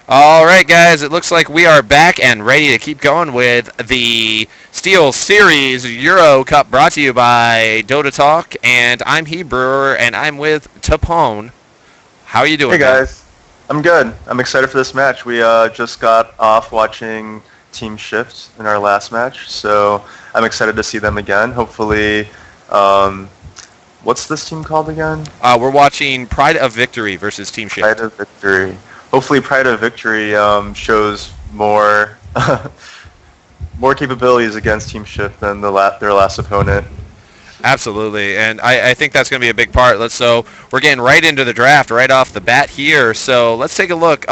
All right, guys, it looks like we are back and ready to keep going with the SteelSeries Euro Cup brought to you by Dota Talk. And I'm Hebrewer, and I'm with Tapone. How are you Hey doing, man? guys, I'm good. I'm excited for this match. We just got off watching Team Shift in our last match, so I'm excited to see them again. Hopefully, um, what's this team called again? We're watching Pride of Victory versus Team Pride Shift. of Victory. Hopefully, Pride of Victory shows more more capabilities against Team Shift than their last opponent. Absolutely, and I think that's going to be a big part. So we're getting right into the draft right off the bat here. So let's take a look.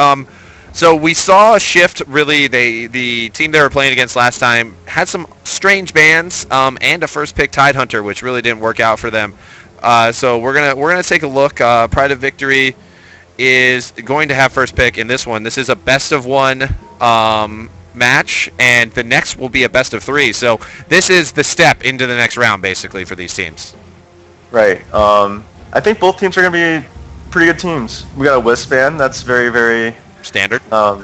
So we saw Shift really. The team they were playing against last time had some strange bans and a first pick Tidehunter, which really didn't work out for them. So we're gonna take a look. Pride of Victory is going to have first pick in this one. This is a best of one match, and the next will be a best of three. So this is the step into the next round, basically, for these teams. Right. I think both teams are going to be pretty good teams. We got a Wisp-Band. That's very, very Standard.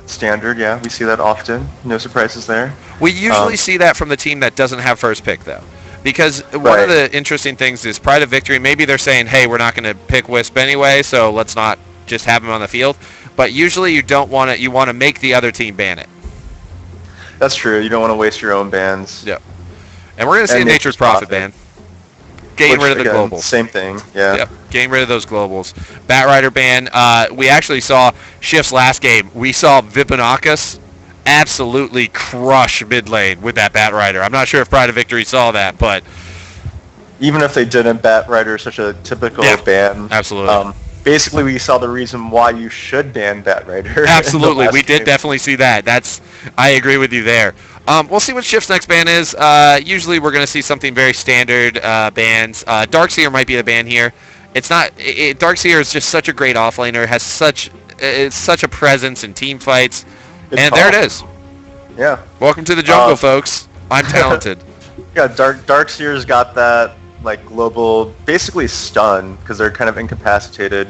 standard. Yeah, we see that often. No surprises there. We usually see that from the team that doesn't have first pick, though. Because one Right. of the interesting things is Pride of Victory, maybe they're saying, hey, we're not going to pick Wisp anyway, so let's not just have him on the field. But usually you don't want to, you want to make the other team ban it. That's true. You don't want to waste your own bans. Yep. And we're going to see a Nature's Profit ban. Getting rid of the again, globals. Same thing. Yeah. Yep, getting rid of those globals. Batrider ban. We actually saw Shift's last game. We saw Vipanakas absolutely crush mid lane with that Batrider. I'm not sure if Pride of Victory saw that, but Even if they didn't, Batrider is such a typical Yeah, ban. absolutely. Basically, we saw the reason why you should ban Batrider. Absolutely, we did definitely see that. I agree with you there. We'll see what Shift's next ban is. Usually, we're going to see something very standard bans. Darkseer might be a ban here. It's not. Darkseer is just such a great offlaner. Has such a presence in team fights, and there it is. Yeah. Welcome to the jungle, folks. I'm talented. Yeah. Darkseer's got that like global, basically stun because they're kind of incapacitated,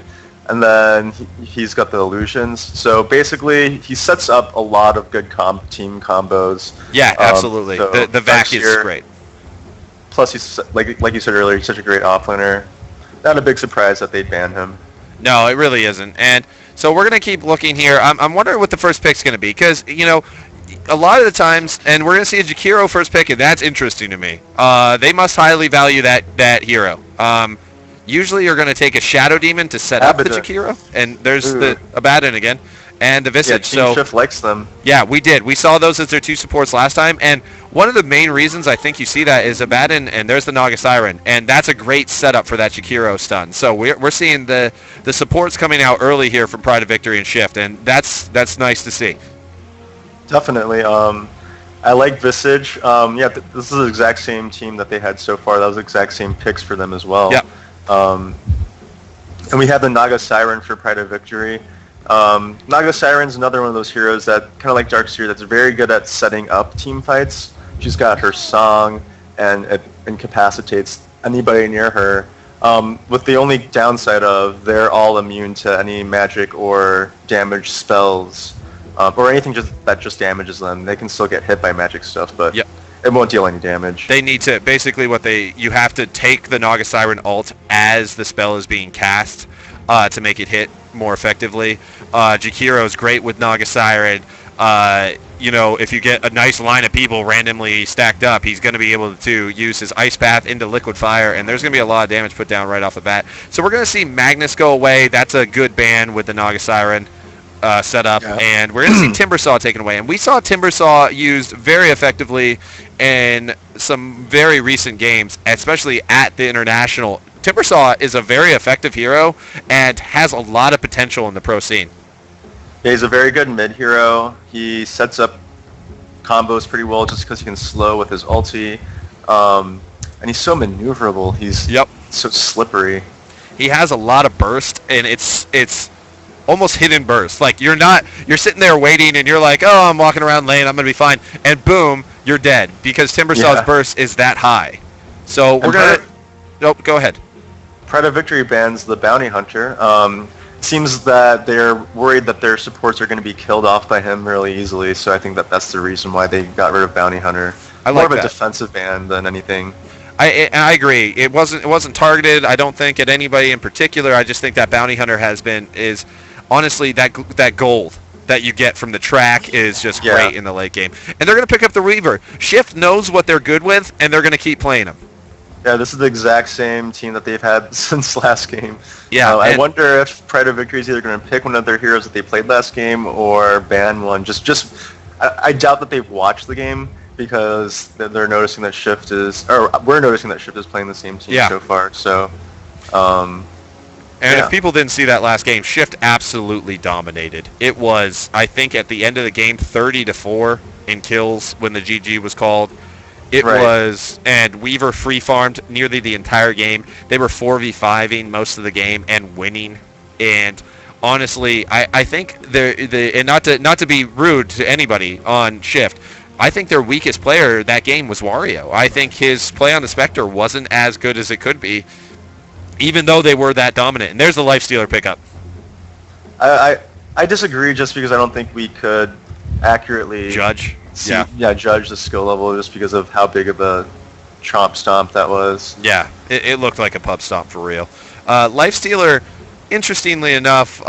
and then he's got the illusions. So basically, he sets up a lot of good team combos. Yeah, absolutely. So The vac is Darkseer, great. Plus, he's like you said earlier, he's such a great offlaner. Not a big surprise that they'd ban him. No, it really isn't. And so we're going to keep looking here. I'm wondering what the first pick's going to be because, a lot of the times, and we're going to see a Jakiro first pick, and that's interesting to me. They must highly value that hero. Usually you're going to take a Shadow Demon to set up the Abaddon. Jakiro, and there's the Abaddon again, and the Visage. Yeah, Team Shift likes them. Yeah, we did. We saw those as their two supports last time, and one of the main reasons I think you see that is Abaddon, and there's the Naga Siren, and that's a great setup for that Jakiro stun. So we're seeing the supports coming out early here from Pride of Victory and Shift, and that's nice to see. Definitely. I like Visage. This is the exact same team that they had so far. That was the exact same picks for them as well. Yep. And we have the Naga Siren for Pride of Victory. Naga Siren's another one of those heroes that, kind of like Darkseer, that's very good at setting up team fights. She's got her song, and it incapacitates anybody near her. With the only downside of they're all immune to any magic or damage spells, or anything that just damages them. They can still get hit by magic stuff, but Yep. it won't deal any damage. They need to basically you have to take the Naga Siren ult as the spell is being cast to make it hit more effectively. Jakiro is great with Naga Siren. If you get a nice line of people randomly stacked up, he's going to be able to use his Ice Path into Liquid Fire, and there's going to be a lot of damage put down right off the bat. So we're going to see Magnus go away. That's a good ban with the Naga Siren set up, and we're going to see Timbersaw taken away. And we saw Timbersaw used very effectively in some very recent games, especially at the International. Timbersaw is a very effective hero and has a lot of potential in the pro scene. Yeah, he's a very good mid hero. He sets up combos pretty well just because he can slow with his ulti. And he's so maneuverable. He's so slippery. He has a lot of burst, and it's almost hidden burst. Like you're sitting there waiting, and you're like, oh, I'm walking around lane, I'm gonna be fine, and boom, you're dead because Timbersaw's burst is that high. So we're gonna. Nope, go ahead. Pride of Victory bans the Bounty Hunter. seems that they're worried that their supports are going to be killed off by him really easily. So I think that that's the reason why they got rid of Bounty Hunter. I More like of a that. defensive ban than anything. I agree. It wasn't targeted. I don't think at anybody in particular. I just think that Bounty Hunter is honestly that gold that you get from the track is just great in the late game. And they're going to pick up the Weaver. Shift knows what they're good with, and they're going to keep playing him. Yeah, this is the exact same team that they've had since last game. Yeah, I wonder if Pride of Victory is either going to pick one of their heroes that they played last game or ban one. I doubt that they've watched the game because they're noticing that Shift is, or we're noticing that Shift is playing the same team so far. So, if people didn't see that last game, Shift absolutely dominated. It was, I think, at the end of the game, 30-4 in kills when the GG was called. It was, and Weaver free farmed nearly the entire game. They were 4v5ing most of the game and winning. And honestly, I think and not to be rude to anybody on Shift, I think their weakest player that game was Wario. I think his play on the Spectre wasn't as good as it could be, even though they were that dominant. And there's the Lifestealer pickup. I disagree just because I don't think we could accurately judge the skill level just because of how big of a chomp stomp that was. Yeah, it looked like a pub stomp for real. Lifestealer, interestingly enough,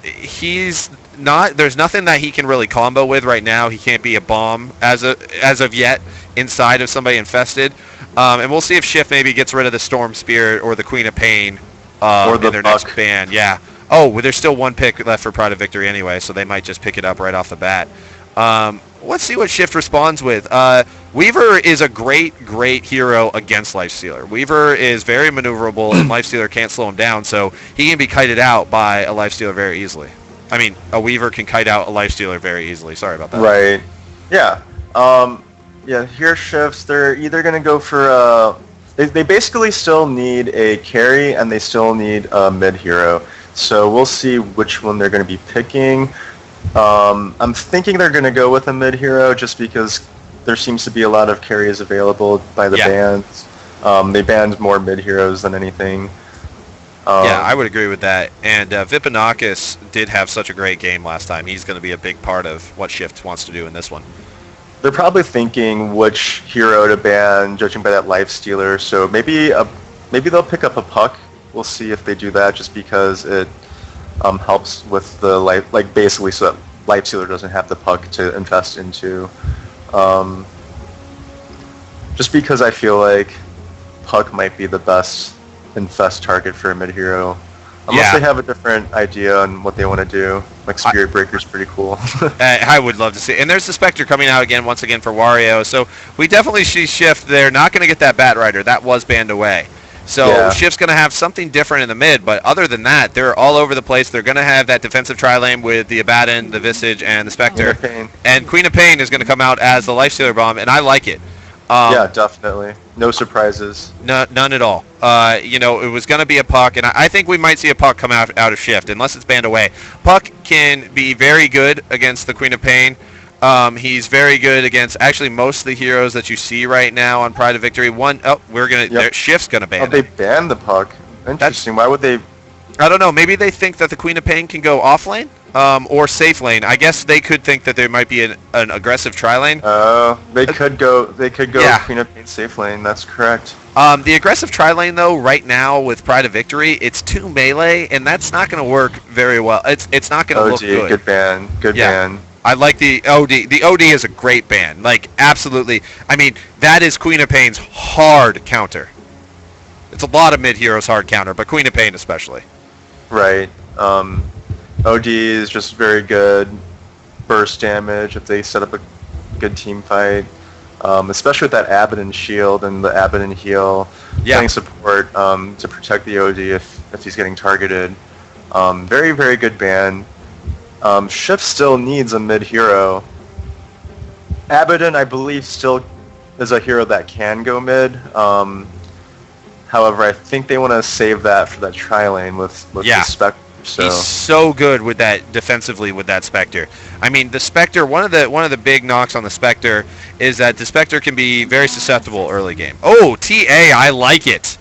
he's not. There's nothing that he can really combo with right now. He can't be a bomb as of yet inside of somebody infested. And we'll see if Shift maybe gets rid of the Storm Spirit or the Queen of Pain or in their next ban. Yeah. Oh, well, there's still one pick left for Pride of Victory anyway, so they might just pick it up right off the bat. Let's see what Shift responds with. Weaver is a great hero against Lifestealer. Weaver is very maneuverable, and Lifestealer can't slow him down, so he can be kited out by a Lifestealer very easily. I mean, a Weaver can kite out a Lifestealer very easily. Sorry about that. Right. Yeah. Here Shifts, they're either going to go for they basically still need a carry, and they still need a mid hero. So we'll see which one they're going to be picking. I'm thinking they're going to go with a mid hero just because there seems to be a lot of carries available by the bans. They banned more mid heroes than anything. I would agree with that. And Vipanakis did have such a great game last time. He's going to be a big part of what Shift wants to do in this one. They're probably thinking which hero to ban, judging by that Lifestealer. So maybe they'll pick up a Puck. We'll see if they do that, just because it helps with the life, like basically so that Lifestealer doesn't have the Puck to infest into. Just because I feel like Puck might be the best infest target for a mid hero. Unless they have a different idea on what they want to do. Like Spirit Breaker's pretty cool. I would love to see. And there's the Spectre coming out once again for Wario. So we definitely see Shift. They're not going to get that Bat Rider. That was banned away. So Shift's going to have something different in the mid. But other than that, they're all over the place. They're going to have that defensive tri-lane with the Abaddon, the Visage, and the Spectre. And Queen of Pain is going to come out as the Lifestealer Bomb, and I like it. Yeah, definitely. No surprises. None at all. It was going to be a Puck, and I think we might see a Puck come out of Shift, unless it's banned away. Puck can be very good against the Queen of Pain. He's very good against actually most of the heroes that you see right now on Pride of Victory. Shift's going to ban they banned the Puck. Interesting. Why would they? I don't know. Maybe they think that the Queen of Pain can go off lane. Or safe lane. I guess they could think that there might be an aggressive tri-lane. They could go Queen of Pain safe lane. That's correct. The aggressive tri-lane, though, right now with Pride of Victory, it's 2 melee, and that's not going to work very well. It's not going to look good. Good ban. Good ban. I like the OD. The OD is a great ban. Like, absolutely. I mean, that is Queen of Pain's hard counter. It's a lot of mid-heroes hard counter, but Queen of Pain especially. Right. OD is just very good burst damage if they set up a good team fight, especially with that Abaddon shield and the Abaddon heal. Playing support to protect the OD if he's getting targeted. Very, very good ban. Shift still needs a mid-hero. Abaddon, I believe, still is a hero that can go mid. However, I think they want to save that for that tri-lane with the Spectre. So. He's so good with that defensively with that Spectre. I mean, the Spectre. One of the big knocks on the Spectre is that the Spectre can be very susceptible early game. Oh, TA, I like it.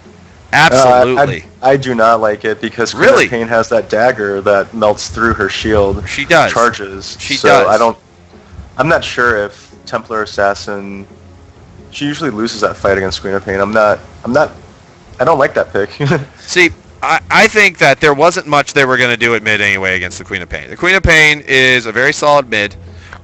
Absolutely. I do not like it because Queen Really? of Pain has that dagger that melts through her shield. She does. Charges. She so does. I'm not sure if Templar Assassin. She usually loses that fight against Queen of Pain. I don't like that pick. See, I think that there wasn't much they were going to do at mid anyway against the Queen of Pain. The Queen of Pain is a very solid mid,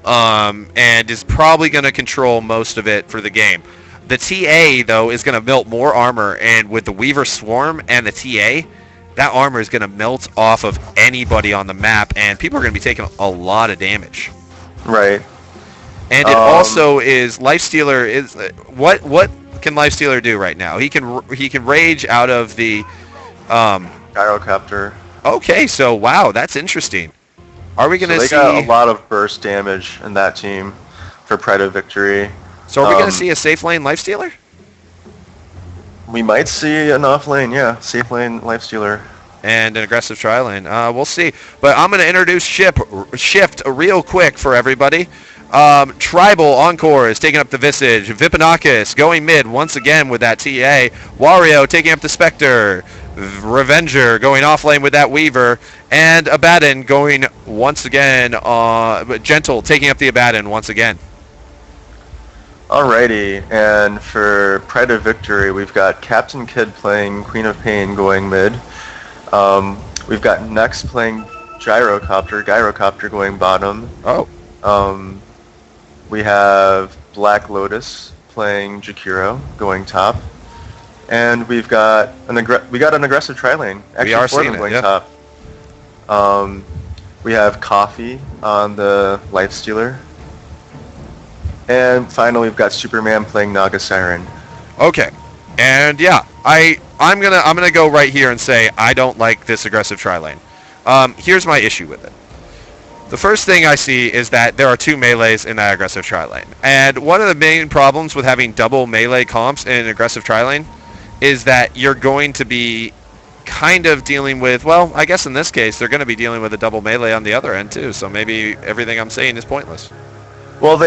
and is probably going to control most of it for the game. The TA, though, is going to melt more armor, and with the Weaver Swarm and the TA, that armor is going to melt off of anybody on the map, and people are going to be taking a lot of damage. Right. And it also is Lifestealer is what can Lifestealer do right now? He can rage out of the Gyrocopter. Okay, so wow, that's interesting. Are we going to They see got a lot of burst damage in that team for Pride of Victory. So are we going to see a safe lane Lifestealer? We might see an off lane, yeah, safe lane Lifestealer. And an aggressive tri lane. We'll see. But I'm going to introduce Shift real quick for everybody. Tribal Encore is taking up the Visage. Vipinakis going mid once again with that TA. Wario taking up the Spectre. Revenger going off lane with that Weaver. And Abaddon going once again. Gentle taking up the Abaddon once again. Alrighty, and for Pride of Victory, we've got Captain Kidd playing Queen of Pain going mid. We've got Nex playing Gyrocopter going bottom. Oh. We have Black Lotus playing Jakiro going top. And we've got an aggressive tri-lane. Actually, we are four of seeing them going it, yeah. top. We have Coffee on the Lifestealer. And finally, we've got Superman playing Naga Siren. Okay, and yeah, I'm gonna go right here and say I don't like this aggressive tri lane. Here's my issue with it. The first thing I see is that there are two melees in that aggressive tri lane, and one of the main problems with having double melee comps in an aggressive tri lane is that you're going to be kind of dealing with, well, I guess in this case they're going to be dealing with a double melee on the other end too. So maybe everything I'm saying is pointless. Well,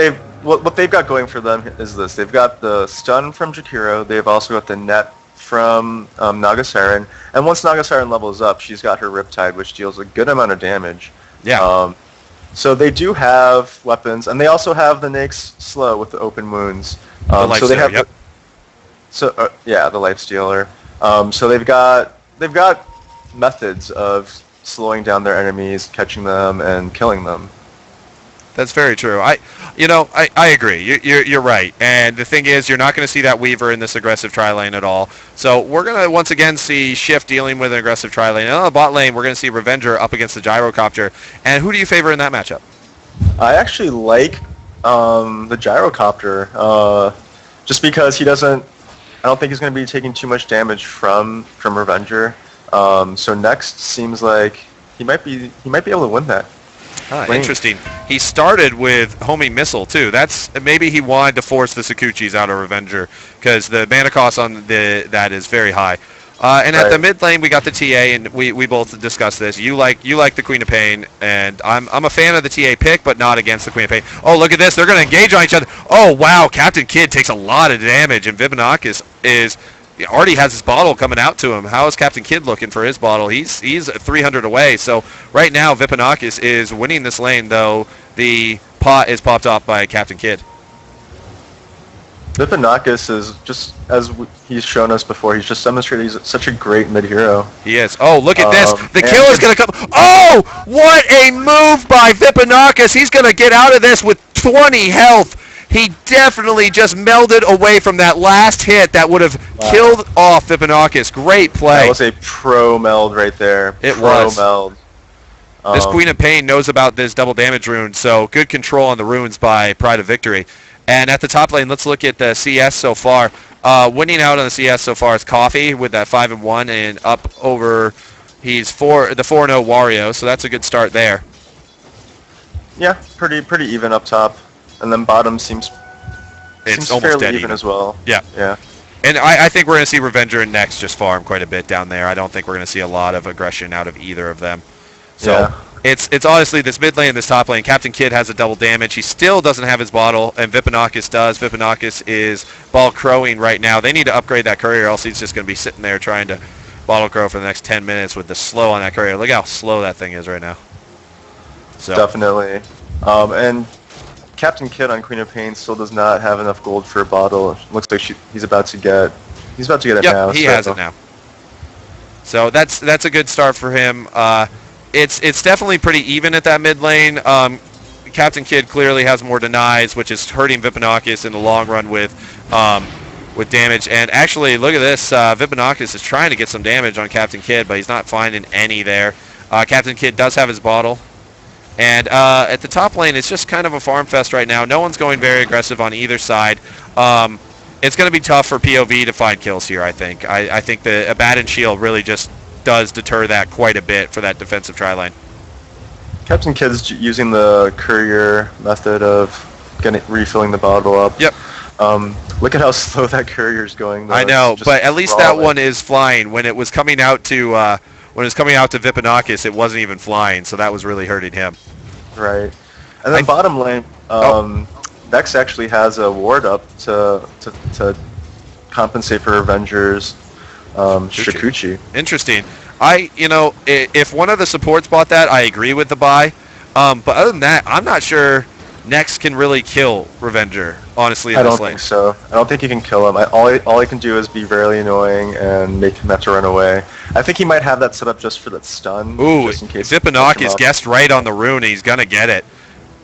what they've got going for them is this. They've got the stun from Jakiro. They've also got the net from Naga Siren. And once Naga Siren levels up, she's got her Riptide, which deals a good amount of damage. Yeah. So they do have weapons, and they also have the Nyx slow with the open wounds. So they have. Yep. The Lifestealer. So they've got methods of slowing down their enemies, catching them, and killing them. That's very true. I agree. You're right. And the thing is, you're not going to see that Weaver in this aggressive tri lane at all. So we're going to once again see Shift dealing with an aggressive tri lane. And on the bot lane, we're going to see Revenger up against the Gyrocopter. And who do you favor in that matchup? I actually like the Gyrocopter, just because I don't think he's going to be taking too much damage from Revenger. So next seems like he might be able to win that. Interesting. He started with Homing Missile too. Maybe he wanted to force the Sakuchis out of Revenger because the mana cost on that is very high. And at the mid lane we got the TA, and we both discussed this. You like the Queen of Pain, and I'm a fan of the TA pick, but not against the Queen of Pain. Oh, look at this! They're going to engage on each other. Oh wow, Captain Kidd takes a lot of damage, and Vipinakis already has his bottle coming out to him. How is Captain Kidd looking for his bottle? He's 300 away. So right now Vipinakis is winning this lane, though the pot is popped off by Captain Kidd. Vipinakis is just, as he's shown us before, he's just demonstrated he's such a great mid-hero. He is. Oh, look at this. The kill is going to come. Oh, what a move by Vipinakis. He's going to get out of this with 20 health. He definitely just melded away from that last hit that would have killed off Vipinakis. Great play. That was a pro meld right there. It pro was. Meld. This Queen of Pain knows about this double damage rune, so good control on the runes by Pride of Victory. And at the top lane, let's look at the CS so far. Winning out on the CS so far is Coffee with that 5-1, and up over, he's the 4-0 Wario, so that's a good start there. Yeah, pretty even up top. And then bottom seems almost fairly dead even as well. Yeah. And I think we're going to see Revenger and Nex just farm quite a bit down there. I don't think we're going to see a lot of aggression out of either of them. So It's honestly this mid lane, this top lane. Captain Kidd has a double damage. He still doesn't have his bottle, and Vipinakis does. Vipinakis is ball crowing right now. They need to upgrade that courier, else he's just going to be sitting there trying to bottle crow for the next 10 minutes with the slow on that courier. Look how slow that thing is right now. So Definitely. And Captain Kidd on Queen of Pain still does not have enough gold for a bottle. Looks like he's about to get it now. He has it now. So that's a good start for him. It's definitely pretty even at that mid lane. Captain Kidd clearly has more denies, which is hurting Vipinakis in the long run with damage. And actually, look at this. Vipinakis is trying to get some damage on Captain Kidd, but he's not finding any there. Captain Kidd does have his bottle. And at the top lane, it's just kind of a farm fest right now. No one's going very aggressive on either side. It's going to be tough for POV to find kills here, I think. I think the Abaddon Shield really just does deter that quite a bit for that defensive tri-lane. Captain Kidd's using the courier method of refilling the bottle up. Yep. Look at how slow that courier's going, though. I know, but at least that one is flying. When it was coming out to Vipinakis, it wasn't even flying, so that was really hurting him. Right. And then bottom lane, Vex actually has a ward up to compensate for Avenger's Shikuchi. Interesting. If one of the supports bought that, I agree with the buy. But other than that, I'm not sure Nex can really kill Revenger, honestly, in this lane. I don't think so. I don't think he can kill him. All he can do is be very annoying and make him have to run away. I think he might have that set up just for that stun. Ooh, just in case Vipinakis guessed right on the rune, and he's going to get it.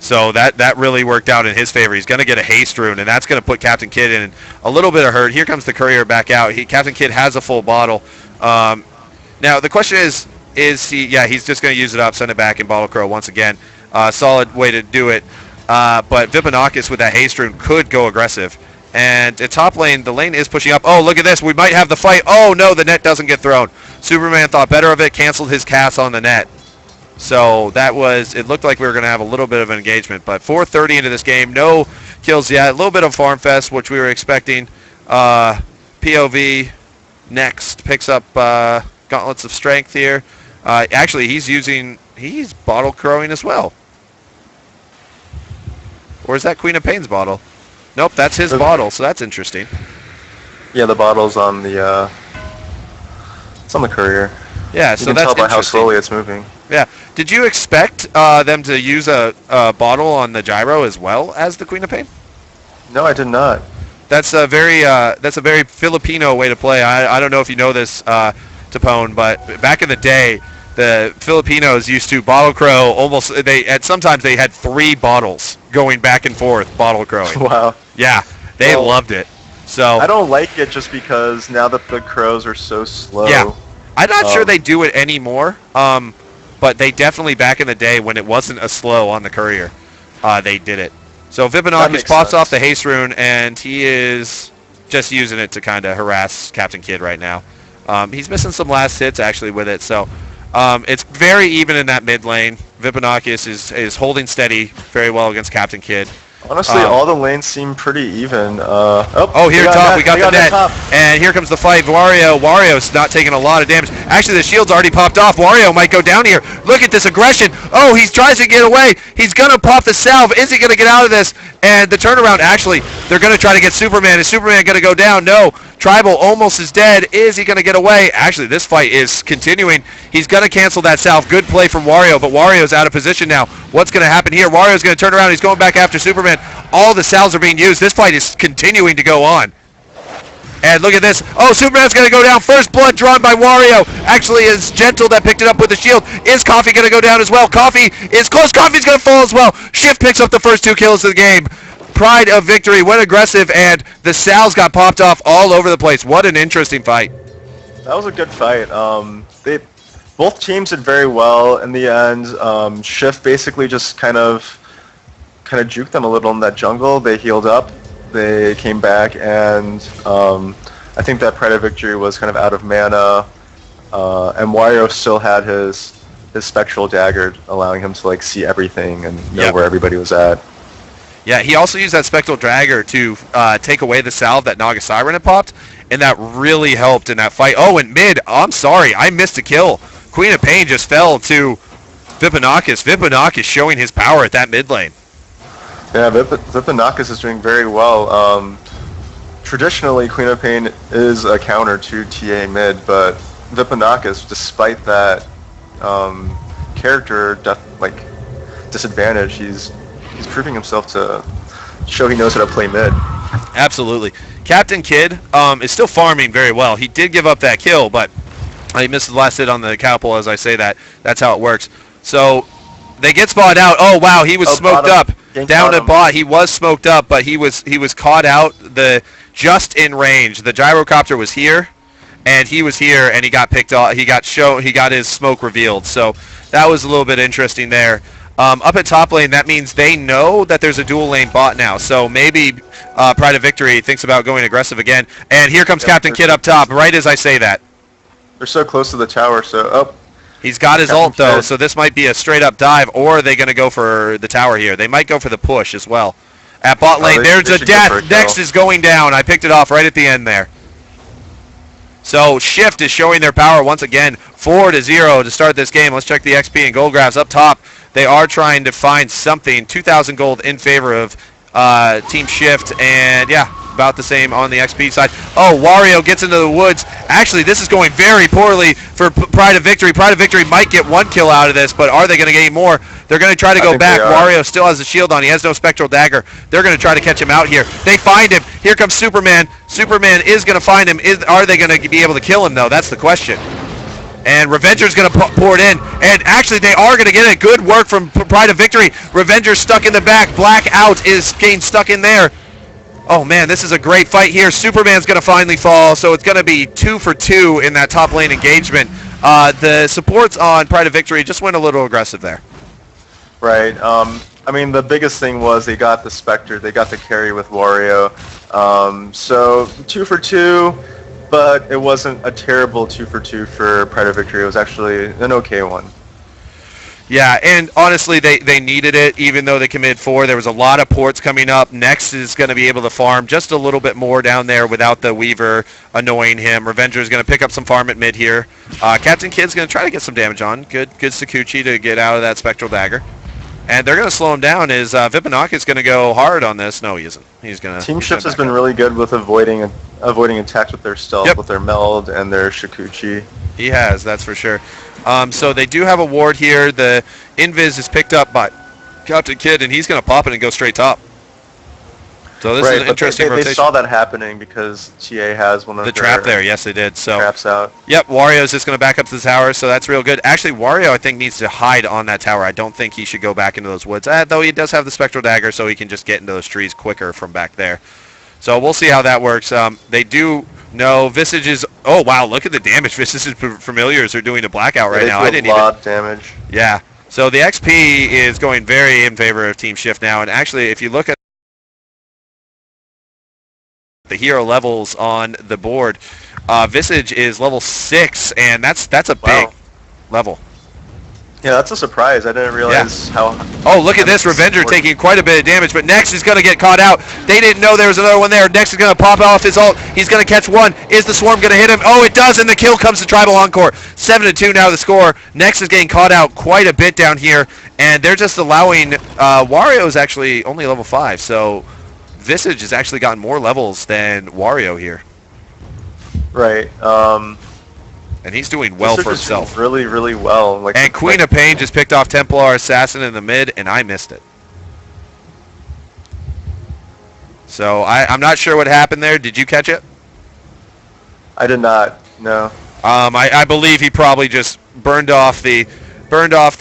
So that really worked out in his favor. He's going to get a haste rune, and that's going to put Captain Kidd in a little bit of hurt. Here comes the courier back out. Captain Kidd has a full bottle. Now, the question is he... Yeah, he's just going to use it up, send it back, and bottle crow once again. Solid way to do it. But Vipinakis with that haste rune could go aggressive. And at top lane, the lane is pushing up. Oh, look at this. We might have the fight. Oh, no, the net doesn't get thrown. Superman thought better of it, canceled his cast on the net. So it looked like we were going to have a little bit of an engagement. But 4:30 into this game, no kills yet. A little bit of farm fest, which we were expecting. POV next picks up Gauntlets of Strength here. Actually, he's bottle crowing as well. Or is that Queen of Pain's bottle? Nope, that's his bottle, so that's interesting. Yeah, the bottle's on the it's on the courier. Yeah, you so can that's tell by how interesting. slowly it's moving. Yeah. Did you expect them to use a bottle on the gyro as well as the Queen of Pain? No, I did not. That's a very Filipino way to play. I don't know if you know this, Tapone, but back in the day, the Filipinos used to bottle crow almost. Sometimes they had 3 bottles going back and forth, bottle crowing. Wow. Yeah, they loved it. So I don't like it just because now that the crows are so slow. Yeah, I'm not sure they do it anymore. But they definitely back in the day when it wasn't a slow on the courier, they did it. So Vipinakis pops off the haste rune, and he is just using it to kind of harass Captain Kidd right now. He's missing some last hits actually with it, so it's very even in that mid lane. Vipinakis is holding steady very well against Captain Kidd. Honestly, all the lanes seem pretty even. Here top, we got the net, and here comes the fight. Wario's not taking a lot of damage. Actually, the shield's already popped off. Wario might go down here. Look at this aggression. Oh, he tries to get away. He's going to pop the salve. Is he going to get out of this? And the turnaround, actually, they're going to try to get Superman. Is Superman going to go down? No. Tribal almost is dead. Is he going to get away? Actually, this fight is continuing. He's going to cancel that salve. Good play from Wario, but Wario's out of position now. What's going to happen here? Wario's going to turn around. He's going back after Superman. All the salves are being used. This fight is continuing to go on. And look at this. Oh, Superman's going to go down. First blood drawn by Wario. Actually, is Gentle that picked it up with the shield. Is Coffee going to go down as well? Coffee is close. Coffee's going to fall as well. Shift picks up the first 2 kills of the game. Pride of victory went aggressive, and the salves got popped off all over the place. What an interesting fight. That was a good fight. Both teams did very well in the end. Shift basically just kind of juked them a little in that jungle. They healed up. They came back, and I think that Pride of Victory was kind of out of mana, and Wario still had his spectral dagger, allowing him to see everything and know where everybody was at. Yeah, he also used that spectral dagger to take away the salve that Naga Siren had popped, and that really helped in that fight. Oh, and mid, I'm sorry, I missed a kill. Queen of Pain just fell to Vipanakis showing his power at that mid lane. Yeah, Vipanakis is doing very well. Traditionally, Queen of Pain is a counter to TA mid, but Vipanakis, despite that character disadvantage, he's proving himself to show he knows how to play mid. Absolutely. Captain Kidd is still farming very well. He did give up that kill, but he missed the last hit on the catapult as I say that. That's how it works. So they get spotted out. Oh, wow, he was smoked up. Down at bot, he was smoked up, but he was caught out just in range. The gyrocopter was here, and he was here, and he got picked off. He got his smoke revealed. So that was a little bit interesting there. Up at top lane, that means they know that there's a dual lane bot now. So maybe Pride of Victory thinks about going aggressive again. And here comes Captain Kidd up top, right as I say that. They're so close to the tower, so he's got his ult though, so this might be a straight up dive, or are they going to go for the tower here? They might go for the push as well. At bot lane, there's a death. Next is going down. I picked it off right at the end there. So Shift is showing their power once again, 4-0 to start this game. Let's check the XP and gold graphs up top. They are trying to find something. 2,000 gold in favor of Team Shift, and yeah, about the same on the XP side. Oh, Wario gets into the woods. Actually, this is going very poorly for Pride of Victory. Pride of Victory might get one kill out of this, but are they going to get any more? They're going to try to go back. Wario still has a shield on. He has no spectral dagger. They're going to try to catch him out here. They find him. Here comes Superman. Superman is going to find him. Are they going to be able to kill him, though? That's the question. And Revenger's going to pour it in. And actually, they are going to get it. Good work from Pride of Victory. Revenger's stuck in the back. Blackout is getting stuck in there. Oh, man, this is a great fight here. Superman's going to finally fall, so it's going to be 2 for 2 in that top lane engagement. The supports on Pride of Victory just went a little aggressive there. Right. I mean, the biggest thing was they got the Spectre. They got the carry with Wario. So 2 for 2, but it wasn't a terrible 2 for 2 for Pride of Victory. It was actually an okay one. Yeah, and honestly, they needed it, even though they committed 4. There was a lot of ports coming up. Next is going to be able to farm just a little bit more down there without the Weaver annoying him. Revenger is going to pick up some farm at mid here. Captain Kidd's going to try to get some damage on. Good Sakuchi to get out of that Spectral Dagger. And they're going to slow him down. Is Vipanak is going to go hard on this? No, he isn't. He's going to... Team Shift has been really good with avoiding attacks with their stealth, with their meld and their Sakuchi. He has, that's for sure. So they do have a ward here. The Invis is picked up by Captain Kidd, and he's going to pop it and go straight top. So this is an interesting rotation. They saw that happening because TA has one of the trap there. Yes, they did. So traps out. Yep, Wario's just going to back up to the tower, so that's real good. Actually, Wario, I think, needs to hide on that tower. I don't think he should go back into those woods, though he does have the Spectral Dagger, so he can just get into those trees quicker from back there. So we'll see how that works. They do know Visage is... Oh, wow, look at the damage Visage's Familiars are doing to Blackout right now. I didn't even... a lot of damage. Yeah. So the XP is going very in favor of Team Shift now, and actually, if you look at the hero levels on the board, Visage is level 6, and that's a big level. Yeah, that's a surprise. I didn't realize how... Oh, look at this. Revenger taking quite a bit of damage, but Nex is going to get caught out. They didn't know there was another one there. Nex is going to pop off his ult. He's going to catch one. Is the swarm going to hit him? Oh, it does, and the kill comes to Tribal Encore. 7-2 now the score. Nex is getting caught out quite a bit down here, and they're just allowing... Wario is actually only level 5, so Visage has actually gotten more levels than Wario here. Right. And he's doing well for himself. Really, really well. And Queen of Pain just picked off Templar Assassin in the mid, and I missed it. So I'm not sure what happened there. Did you catch it? I did not. No. I believe he probably just burned off the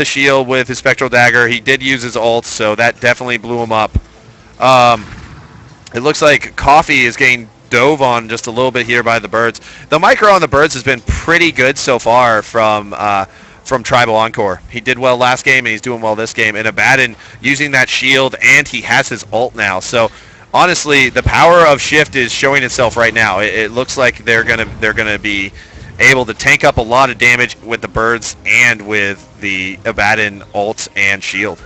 shield with his Spectral Dagger. He did use his ult, so that definitely blew him up. It looks like Coffee is getting dove on just a little bit here by the birds. The micro on the birds has been pretty good so far from Tribal Encore. He did well last game, and he's doing well this game. And Abaddon using that shield, and he has his ult now. So honestly, the power of Shift is showing itself right now. It looks like they're gonna be able to tank up a lot of damage with the birds and with the Abaddon ult and shield.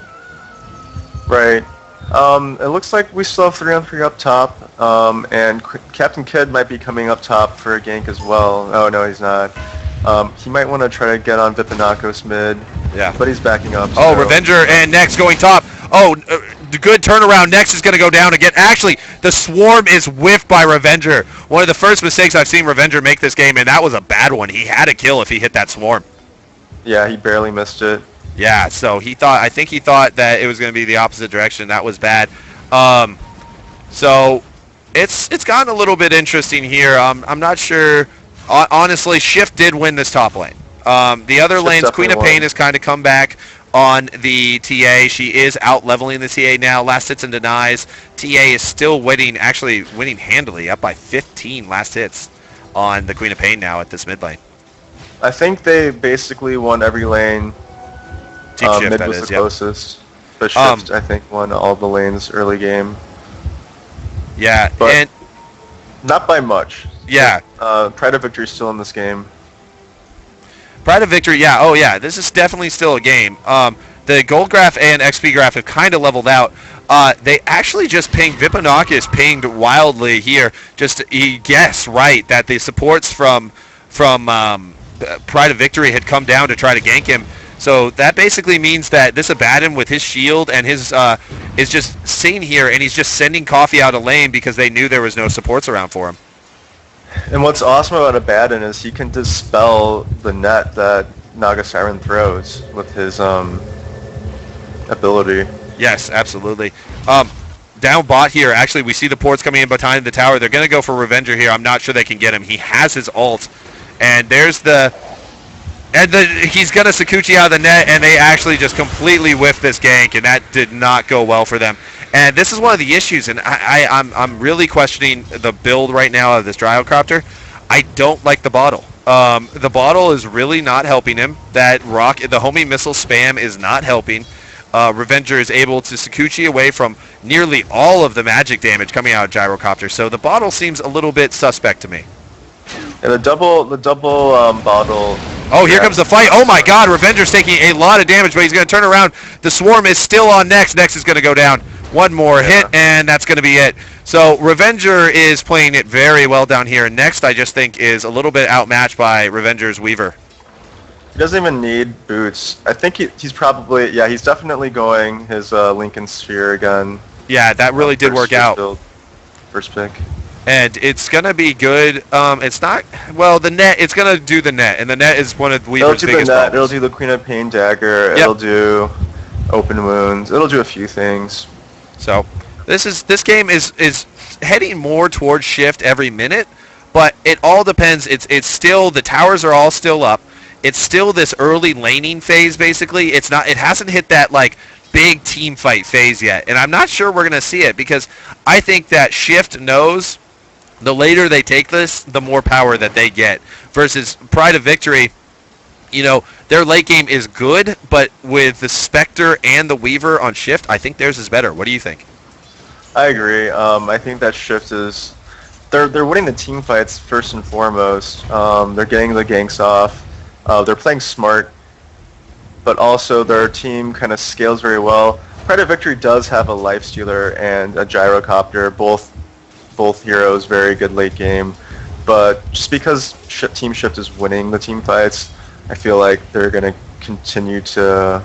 Right. It looks like we still have 3-on-3 up top, and Captain Kidd might be coming up top for a gank as well. Oh, no, he's not. He might want to try to get on Vipanakos mid. Yeah. but he's backing up. Oh, So. Revenger and Nex going top. Oh, good turnaround. Nex is going to go down again. Actually, the swarm is whiffed by Revenger. One of the first mistakes I've seen Revenger make this game, and that was a bad one. He had a kill if he hit that swarm. Yeah, he barely missed it. Yeah, so I think he thought that it was going to be the opposite direction. That was bad. So it's gotten a little bit interesting here. I'm not sure. Honestly, Shift did win this top lane. The other Shift lanes, Queen of definitely Pain won. has kind of come back on the TA. She is out leveling the TA now. Last hits and denies. TA is still winning, actually winning handily, up by 15 last hits on the Queen of Pain now at this mid lane. I think they basically won every lane. Team Shift, mid that was is, the yep. closest. But Shift, I think, won all the lanes early game. Yeah, But and not by much. yeah. Pride of Victory is still in this game. Pride of Victory, yeah. Oh, yeah. This is definitely still a game. The gold graph and XP graph have kind of leveled out. They actually just pinged. Vipanakis pinged wildly here. Just he guessed right that the supports from Pride of Victory had come down to try to gank him. So that basically means that this Abaddon with his shield and his is just seen here, and he's just sending Coffee out of lane because they knew there was no supports around for him. And what's awesome about Abaddon is he can dispel the net that Naga Siren throws with his ability. Yes, absolutely. Down bot here, actually, we see the ports coming in behind the tower. They're going to go for Revenger here. I'm not sure they can get him. He has his ult. And there's the... he's going to Sakuchi out of the net, and they actually just completely whiffed this gank, and that did not go well for them. And this is one of the issues, and I'm really questioning the build right now of this Dryocopter. I don't like the bottle. The bottle is really not helping him. The homing missile spam is not helping. Revenger is able to Sakuchi away from nearly all of the magic damage coming out of Gyrocopter, so the bottle seems a little bit suspect to me. And the double bottle. Oh, here comes the fight. Oh my god, Revenger's taking a lot of damage, but he's going to turn around. The swarm is still on Nex. Nex is going to go down. One more hit, and that's going to be it. So Revenger is playing it very well down here. Next, I just think, is a little bit outmatched by Revenger's Weaver. He doesn't even need boots. I think he's probably, he's definitely going his Lincoln Sphere again. Yeah, that really did work out. First pick. And it's going to be good. It's not, well, the net, it's going to do the net, and the net is one of Weaver's biggest problems. It'll do the Queen of Pain Dagger. Yep. It'll do Open Wounds. It'll do a few things. So this game is heading more towards Shift every minute, but it all depends. It's still, the towers are all still up. It's still this early laning phase, basically. It hasn't hit that, like, big team fight phase yet, and I'm not sure we're going to see it, because I think that Shift knows the later they take this, the more power that they get, versus Pride of Victory. You know, their late game is good, but with the Spectre and the Weaver on Shift, I think theirs is better. What do you think? I agree. I think that Shift is... They're winning the team fights first and foremost. They're getting the ganks off. They're playing smart, but also their team kind of scales very well. Pride of Victory does have a Lifestealer and a Gyrocopter, both heroes, very good late game. But just because Team Shift is winning the team fights, I feel like they're going to continue to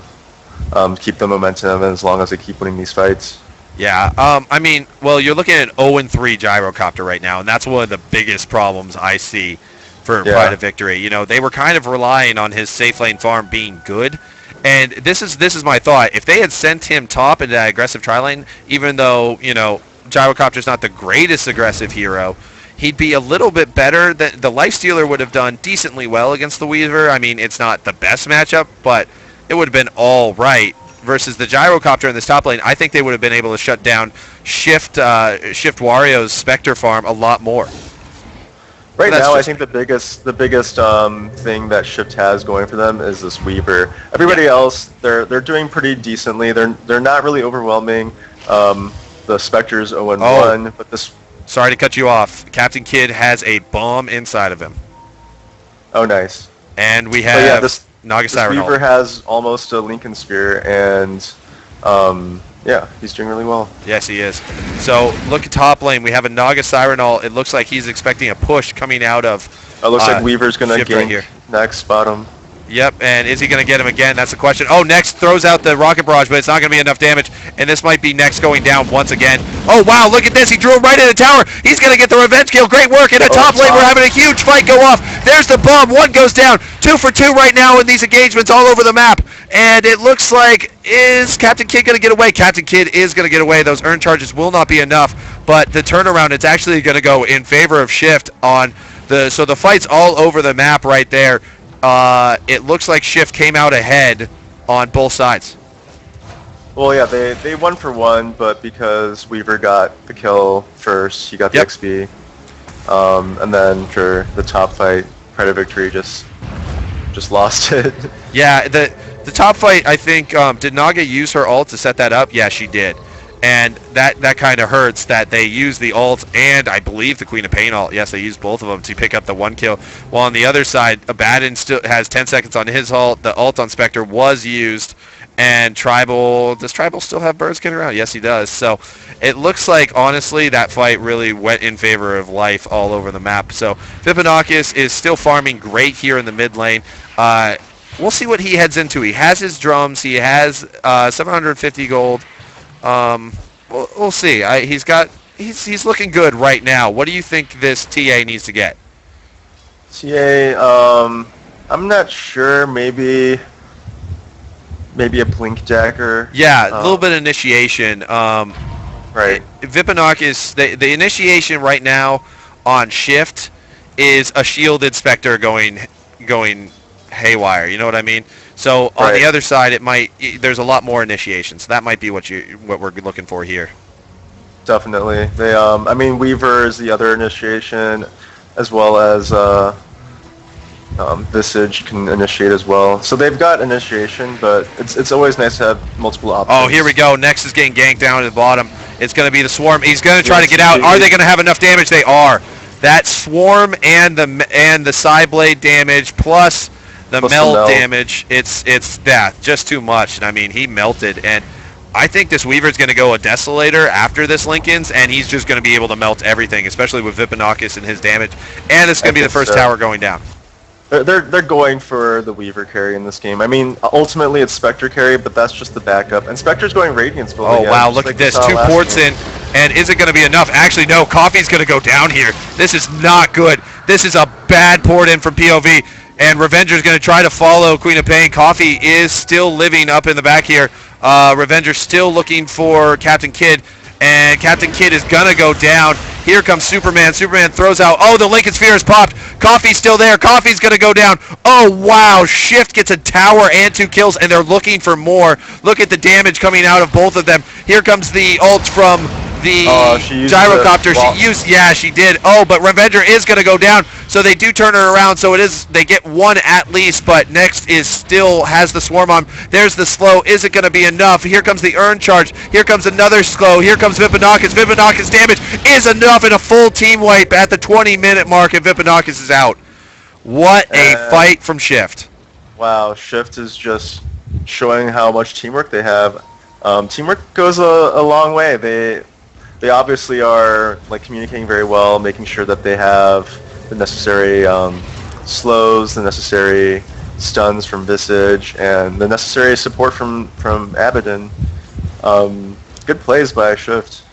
keep the momentum as long as they keep winning these fights. Yeah, I mean, well, you're looking at 0-3 Gyrocopter right now, and that's one of the biggest problems I see for Pride of Victory. You know, they were kind of relying on his safe lane farm being good, and this is my thought. If they had sent him top into that aggressive tri lane, even though, you know, Gyrocopter's not the greatest aggressive hero, he'd be a little bit better. The Lifestealer would have done decently well against the Weaver. I mean, it's not the best matchup, but it would have been all right. Versus the Gyrocopter in this top lane, I think they would have been able to shut down Shift Wario's Spectre farm a lot more. Right now, I think the biggest thing that Shift has going for them is this Weaver. Everybody else, they're doing pretty decently. They're not really overwhelming. The Spectre's 0-1, but this... Sorry to cut you off. Captain Kidd has a bomb inside of him. Oh, nice. And we have Naga Siren. Weaver has almost a Lincoln Sphere, and he's doing really well. Yes, he is. So look at top lane. We have a Naga Siren. It looks like he's expecting a push coming out of. It looks like Weaver's going to gank right here. next bottom. Yep, and is he going to get him again? That's the question. Oh, Next throws out the rocket barrage, but it's not going to be enough damage, and this might be Next going down once again. Oh, wow, look at this. He drew him right in the tower. He's going to get the revenge kill. Great work. In the top lane, we're having a huge fight go off. There's the bomb. One goes down. 2 for 2 right now in these engagements all over the map, and it looks like, is Captain Kidd going to get away? Captain Kidd is going to get away. Those earn charges will not be enough, but the turnaround, it's actually going to go in favor of Shift on the, so the fight's all over the map right there. It looks like Shift came out ahead on both sides. Well, yeah, they 1 for 1, but because Weaver got the kill first, he got the XP. And then for the top fight, Pride of Victory just lost it. Yeah, the top fight, I think, did Naga use her ult to set that up? Yeah, she did. And that kind of hurts that they used the ult and I believe the Queen of Pain ult. Yes, they used both of them to pick up the 1 kill. While on the other side, Abaddon still has 10 seconds on his ult. The ult on Spectre was used. And Tribal, does Tribal still have birds getting around? Yes, he does. So it looks like, honestly, that fight really went in favor of Life all over the map. So Vipinakis is still farming great here in the mid lane. We'll see what he heads into. He has his drums. He has 750 gold. We'll see. He's looking good right now. What do you think this TA needs to get? TA, I'm not sure. Maybe a Blink Dagger. Yeah, a little bit of initiation. Right. Vipinakis, the initiation right now on Shift is a shielded Spectre going haywire. You know what I mean? So on the other side, there's a lot more initiation. So that might be what we're looking for here. Definitely. They I mean, Weaver is the other initiation, as well as Visage can initiate as well. So they've got initiation, but it's always nice to have multiple options. Oh, here we go. Next is getting ganked down to the bottom. It's going to be the Swarm. He's going to try to get out. Are they going to have enough damage? They are. That Swarm and the Psy Blade damage plus the meld damage, it's just too much. And I mean, he melted, and I think this Weaver's going to go a Desolator after this Lincoln's, and he's just going to be able to melt everything, especially with Vipinakis and his damage. And it's going to be the first tower going down. They're going for the Weaver carry in this game. I mean, ultimately it's Spectre carry, but that's just the backup. And Spectre's going Radiance build again. Oh, wow, look at this. 2 ports in, and is it going to be enough? Actually, no, Coffee's going to go down here. This is not good. This is a bad port in from POV, and Revenger's going to try to follow Queen of Pain. Coffee is still living up in the back here. Revenger's still looking for Captain Kidd, and Captain Kidd is going to go down. Here comes Superman. Superman throws out. Oh, the Lincoln Sphere is popped. Coffee's still there. Coffee's going to go down. Oh, wow. Shift gets a tower and 2 kills, and they're looking for more. Look at the damage coming out of both of them. Here comes the ult from the gyrocopter. She did. Oh, but Revenger is going to go down, so they do turn her around. So they get 1 at least, but Next is still has the Swarm on. There's the slow. Is it going to be enough? Here comes the earn charge. Here comes another slow. Here comes Vipinakis. Vipinakis' damage is enough in a full team wipe at the 20-minute mark, and Vipinakis is out. What a fight from Shift. Wow, Shift is just showing how much teamwork they have. Teamwork goes a long way. They obviously are communicating very well, making sure that they have the necessary slows, the necessary stuns from Visage, and the necessary support from Abaddon. Good plays by Shift.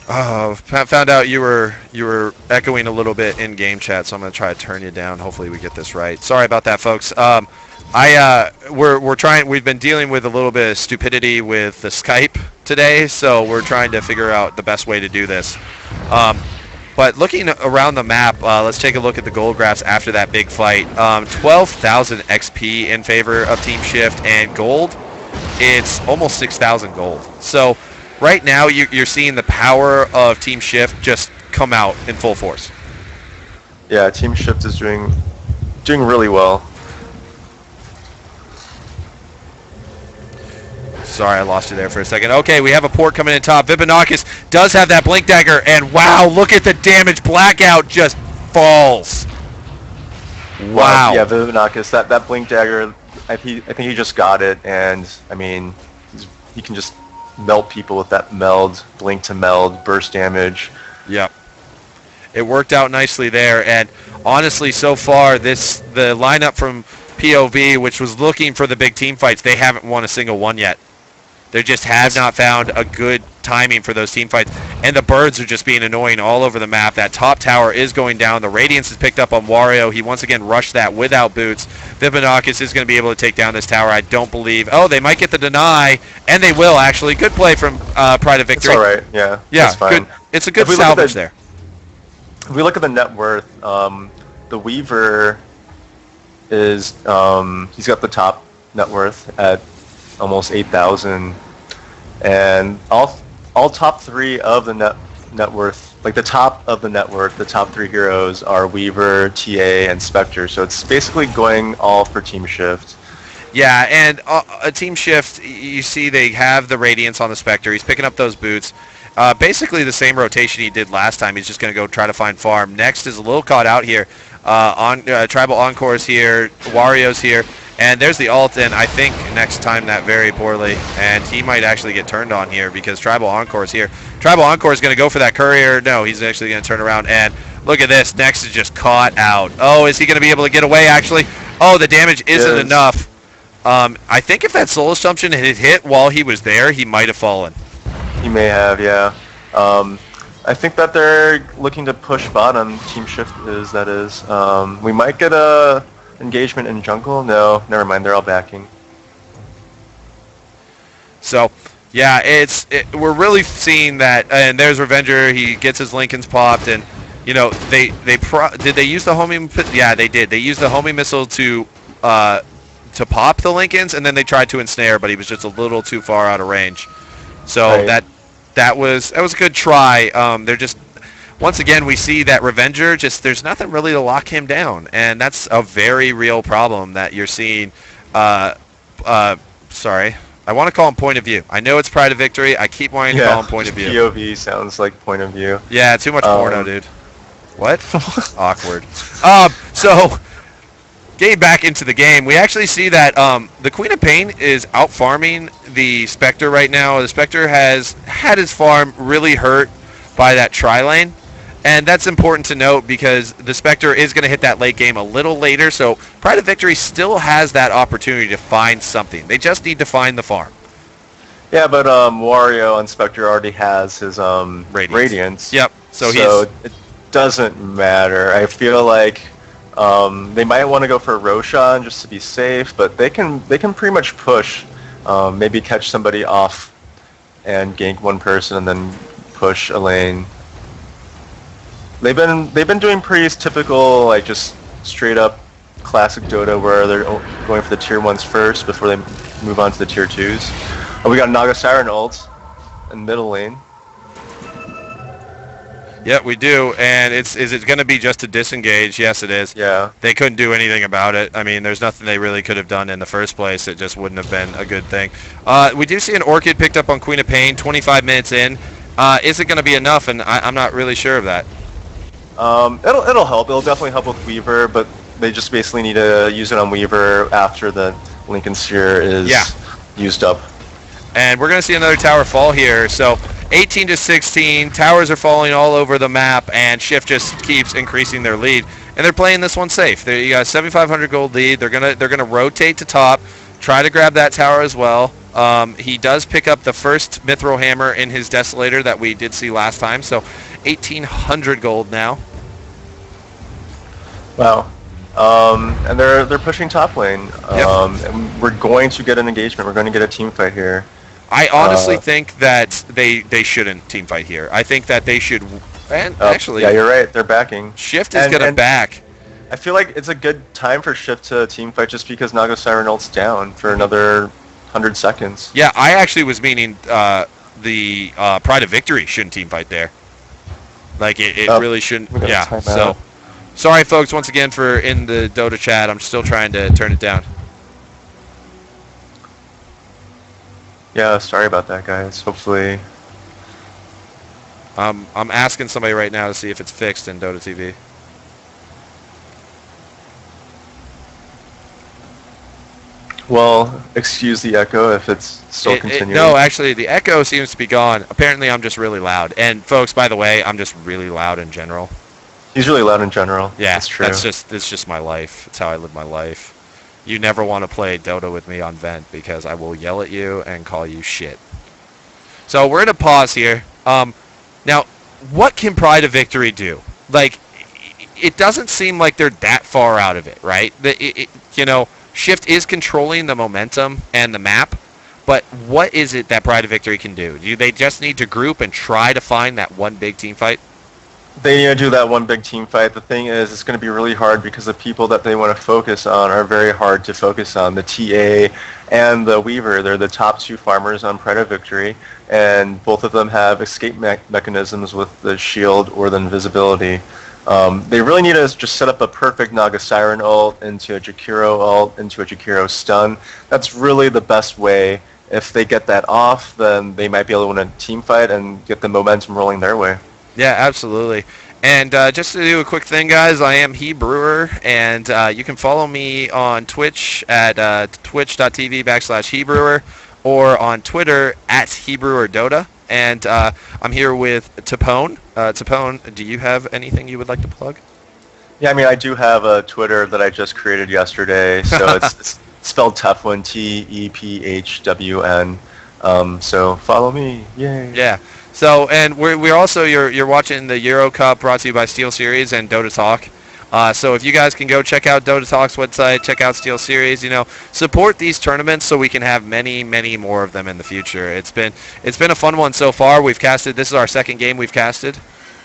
Found out you were echoing a little bit in game chat, so I'm gonna try to turn you down. Hopefully we get this right. Sorry about that, folks. We're trying. We've been dealing with a little bit of stupidity with the Skype today, so we're trying to figure out the best way to do this. But looking around the map, let's take a look at the gold graphs after that big fight. 12,000 XP in favor of Team Shift, and gold, it's almost 6,000 gold. So right now you're seeing the power of Team Shift just come out in full force. Yeah, Team Shift is doing really well. Sorry, I lost you there for a second. Okay, we have a port coming in top. Vipinakis does have that Blink Dagger, and wow, look at the damage. Blackout just falls. Wow. Yeah, Vipinakis, that Blink Dagger, I think he just got it, and I mean, he can just melt people with that meld, blink to meld, burst damage. Yep. it worked out nicely there. And honestly, so far, the lineup from POV, which was looking for the big team fights, they haven't won a single one yet. They just have not found a good timing for those team fights. And the birds are just being annoying all over the map. That top tower is going down. The Radiance is picked up on Wario. He once again rushed that without boots. Vipinakis is going to be able to take down this tower, I don't believe. Oh, they might get the deny, and they will, actually. Good play from Pride of Victory. It's all right, yeah. Yeah, that's fine. good. It's a good salvage there. If we look at the net worth, the Weaver is, he's got the top net worth at almost 8,000, and all top three of the net worth, like the top of the net worth, the top three heroes are Weaver, TA, and Spectre. So it's basically going all for Team Shift. Yeah, and a Team Shift, you see they have the Radiance on the Spectre. He's picking up those boots. Basically the same rotation he did last time. He's just going to go try to find farm. Next is a little caught out here. Tribal Encore's here, Wario's here. And there's the ult, and I think next time that very poorly, and he might actually get turned on here because Tribal Encore is here. Tribal Encore is going to go for that courier. No, he's actually going to turn around, and look at this. Next is just caught out. Oh, is he going to be able to get away, actually? Oh, the damage isn't enough. I think if that Soul Assumption had hit while he was there, he might have fallen. He may have, yeah. I think that they're looking to push bottom. Team Shift is, that is. We might get a engagement in jungle? No, never mind. They're all backing. So, yeah, we're really seeing that. And there's Revenger. He gets his Lincolns popped, and you know did they use the homing? Yeah, they did. They used the homing missile to pop the Lincolns, and then they tried to ensnare, but he was just a little too far out of range. So right. that was a good try. They're just. Once again, we see that Revenger, there's nothing really to lock him down, and that's a very real problem that you're seeing. Sorry, I want to call him Point of View. I know it's Pride of Victory. I keep wanting to call him Point of View. POV sounds like Point of View. Yeah, too much porno, dude. What? Awkward. So, getting back into the game, we actually see that the Queen of Pain is out-farming the Spectre right now. The Spectre has had his farm really hurt by that tri-lane. And that's important to note because the Spectre is going to hit that late game a little later, so Pride of Victory still has that opportunity to find something. They just need to find the farm. Yeah, but Wario on Spectre already has his Radiance. Yep. So it doesn't matter. I feel like they might want to go for Roshan just to be safe, but they can pretty much push, maybe catch somebody off and gank one person and then push a lane. They've been doing pretty typical, like just straight up classic Dota where they're going for the tier 1s first before they move on to the tier 2s. We got Naga Siren ult in middle lane. Yeah, we do, and is it going to be just a disengage? Yes, it is. Yeah. They couldn't do anything about it. I mean, there's nothing they really could have done in the first place. It just wouldn't have been a good thing. We do see an Orchid picked up on Queen of Pain 25 minutes in. Is it going to be enough? And I'm not really sure of that. It'll help. It'll definitely help with Weaver, but they just basically need to use it on Weaver after the Lincoln Sphere is used up. And we're going to see another tower fall here. So 18 to 16, towers are falling all over the map, and Shift just keeps increasing their lead. And they're playing this one safe. You got a 7,500 gold lead. They're gonna rotate to top, try to grab that tower as well. He does pick up the first Mithril Hammer in his Desolator that we did see last time. So 1,800 gold now. Wow. And they're pushing top lane. And we're going to get an engagement. We're going to get a team fight here. I honestly think that they shouldn't team fight here. I think that they should. And actually, yeah, you're right. They're backing. Shift is going to back. I feel like it's a good time for Shift to team fight just because Naga Siren ult's down for another 100 seconds. Yeah, I actually was meaning the Pride of Victory shouldn't team fight there. Like it really shouldn't. Yeah. So. Sorry, folks, once again for in the Dota chat. I'm still trying to turn it down. Yeah, sorry about that, guys. Hopefully. I'm asking somebody right now to see if it's fixed in Dota TV. Well, excuse the echo if it's still continuing. No, actually, the echo seems to be gone. Apparently, I'm just really loud. And, folks, by the way, I'm just really loud in general. He's really loud in general. Yeah, That's true. it's just my life. It's how I live my life. You never want to play Dota with me on Vent because I will yell at you and call you shit. So we're gonna pause here. Now, what can Pride of Victory do? Like, it doesn't seem like they're that far out of it, right? Shift is controlling the momentum and the map, but what is it that Pride of Victory can do? Do they just need to group and try to find that one big team fight? They need to do that one big team fight. The thing is, it's going to be really hard because the people that they want to focus on are very hard to focus on. The TA and the Weaver, they're the top two farmers on Pride of Victory, and both of them have escape mechanisms with the shield or the invisibility. They really need to just set up a perfect Naga Siren ult into a Jakiro ult into a Jakiro stun. That's really the best way. If they get that off, then they might be able to win a team fight and get the momentum rolling their way. Yeah, absolutely. And just to do a quick thing, guys, I am He Brewer, and you can follow me on Twitch at twitch.tv/He Brewer or on Twitter at He Brewer Dota. And I'm here with Tapone. Tapone, do you have anything you would like to plug? Yeah, I mean, I do have a Twitter that I just created yesterday, so it's spelled Tefwin, Tephwn. So follow me, yay! Yeah. So, and we're also you're watching the Euro Cup brought to you by SteelSeries and Dota Talk. So if you guys can go check out Dota Talk's website, check out SteelSeries, support these tournaments so we can have many, many more of them in the future. It's been a fun one so far. We've casted. This is our second game we've casted.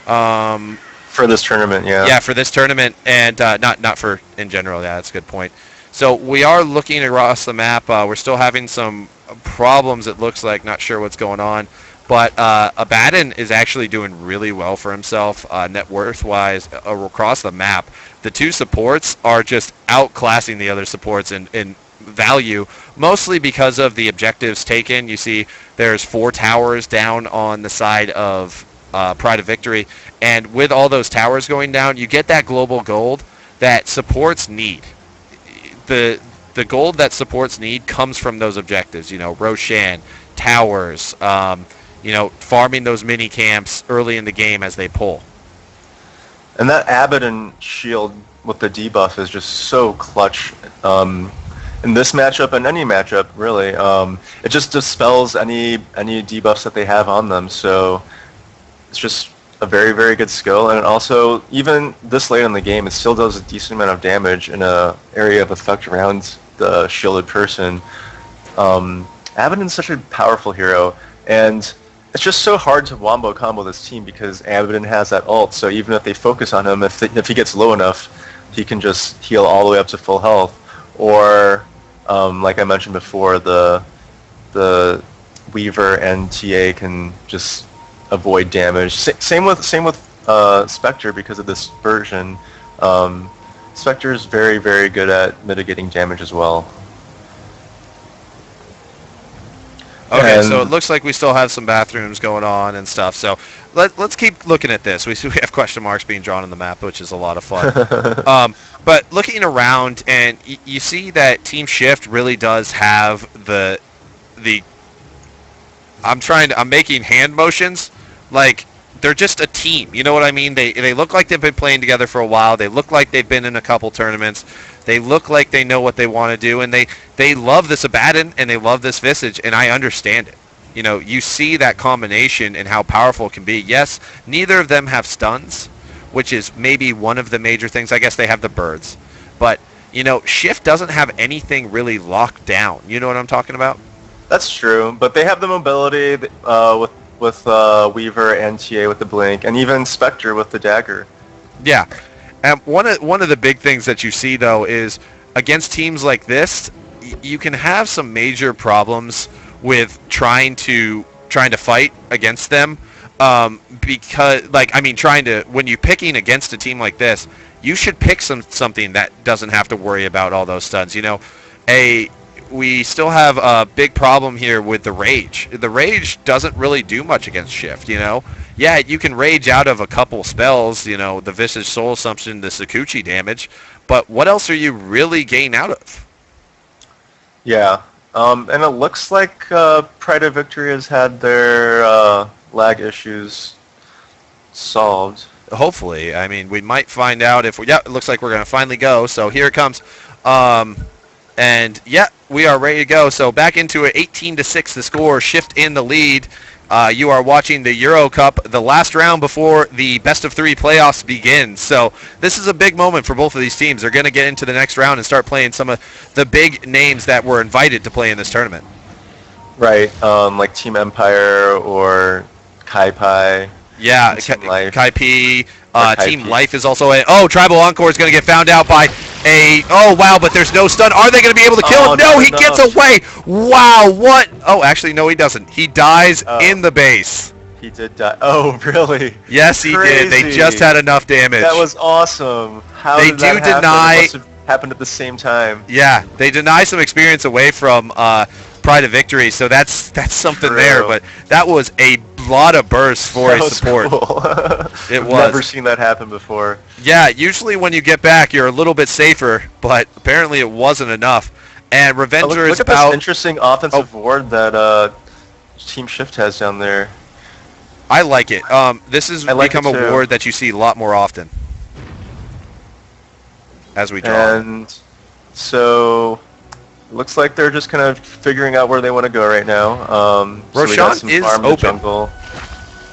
For this tournament, yeah. Yeah, for this tournament, and not for in general. Yeah, that's a good point. So we are looking across the map. We're still having some problems. It looks like, not sure what's going on. But Abaddon is actually doing really well for himself, net worth-wise, across the map. The two supports are just outclassing the other supports in value, mostly because of the objectives taken. You see there's 4 towers down on the side of Pride of Victory, and with all those towers going down, you get that global gold that supports need. The gold that supports need comes from those objectives, Roshan, towers, farming those mini camps early in the game as they pull. And that Abaddon shield with the debuff is just so clutch in this matchup and any matchup, really. It just dispels any debuffs that they have on them, so it's just a very, very good skill. And also, even this late in the game, it still does a decent amount of damage in an area of effect around the shielded person. Abaddon's such a powerful hero, and it's just so hard to wombo combo this team because Abaddon has that ult, so even if they focus on him, if he gets low enough, he can just heal all the way up to full health. Or, like I mentioned before, the Weaver and TA can just avoid damage. Same with Spectre because of this version. Spectre is very, very good at mitigating damage as well. Okay, so it looks like we still have some bathrooms going on and stuff. So let's keep looking at this. We have question marks being drawn on the map, which is a lot of fun. But looking around, and you see that Team Shift really does have the. I'm making hand motions, like they're just a team. You know what I mean? They look like they've been playing together for a while. They look like they've been in a couple tournaments. They look like they know what they want to do, and they love this Abaddon and they love this Visage, and I understand it. You see that combination and how powerful it can be. Yes, neither of them have stuns, which is maybe one of the major things. I guess they have the birds, but Shift doesn't have anything really locked down. You know what I'm talking about? That's true, but they have the mobility with Weaver and TA with the blink, and even Spectre with the dagger. Yeah. And one of the big things that you see, though, is against teams like this, you can have some major problems with trying to fight against them, because when you're picking against a team like this, you should pick something that doesn't have to worry about all those stuns. We still have a big problem here with the Rage. The Rage doesn't really do much against Shift, Yeah, you can Rage out of a couple spells, the Visage Soul Assumption, the Sakuchi damage, but what else are you really getting out of? Yeah, and it looks like Pride of Victory has had their lag issues solved. Hopefully. I mean, we might find out if we... Yeah, it looks like we're going to finally go. So here it comes. And, yeah, we are ready to go. So back into it, 18-6 the score. Shift in the lead. You are watching the Euro Cup, the last round before the best-of-3 playoffs begins. So this is a big moment for both of these teams. They're going to get into the next round and start playing some of the big names that were invited to play in this tournament. Right, like Team Empire or Kai Pai. Yeah, Team Life. Kai P. Kai Team P. Life is also a... Oh, Tribal Encore is going to get found out by a... Oh, wow, but there's no stun. Are they going to be able to kill him? No, he gets away. Wow, what? Oh, actually, no, he doesn't. He dies in the base. He did die. Oh, really? Yes, he did. They just had enough damage. That was awesome. How They did that do happen? deny- It must have happened at the same time. Yeah, they deny some experience away from Pride of Victory, so that's something True. there. But that was a lot of bursts for That a was support. cool. It I've was. never seen that happen before. Yeah, usually when you get back, you're a little bit safer, but apparently it wasn't enough. And Revenger Look is at this about... interesting offensive ward that Team Shift has down there. I like it. This has I like become it a too. ward that you see a lot more often as we draw. And so looks like they're just kind of figuring out where they want to go right now. So we got Roshan some is farm in the open. jungle.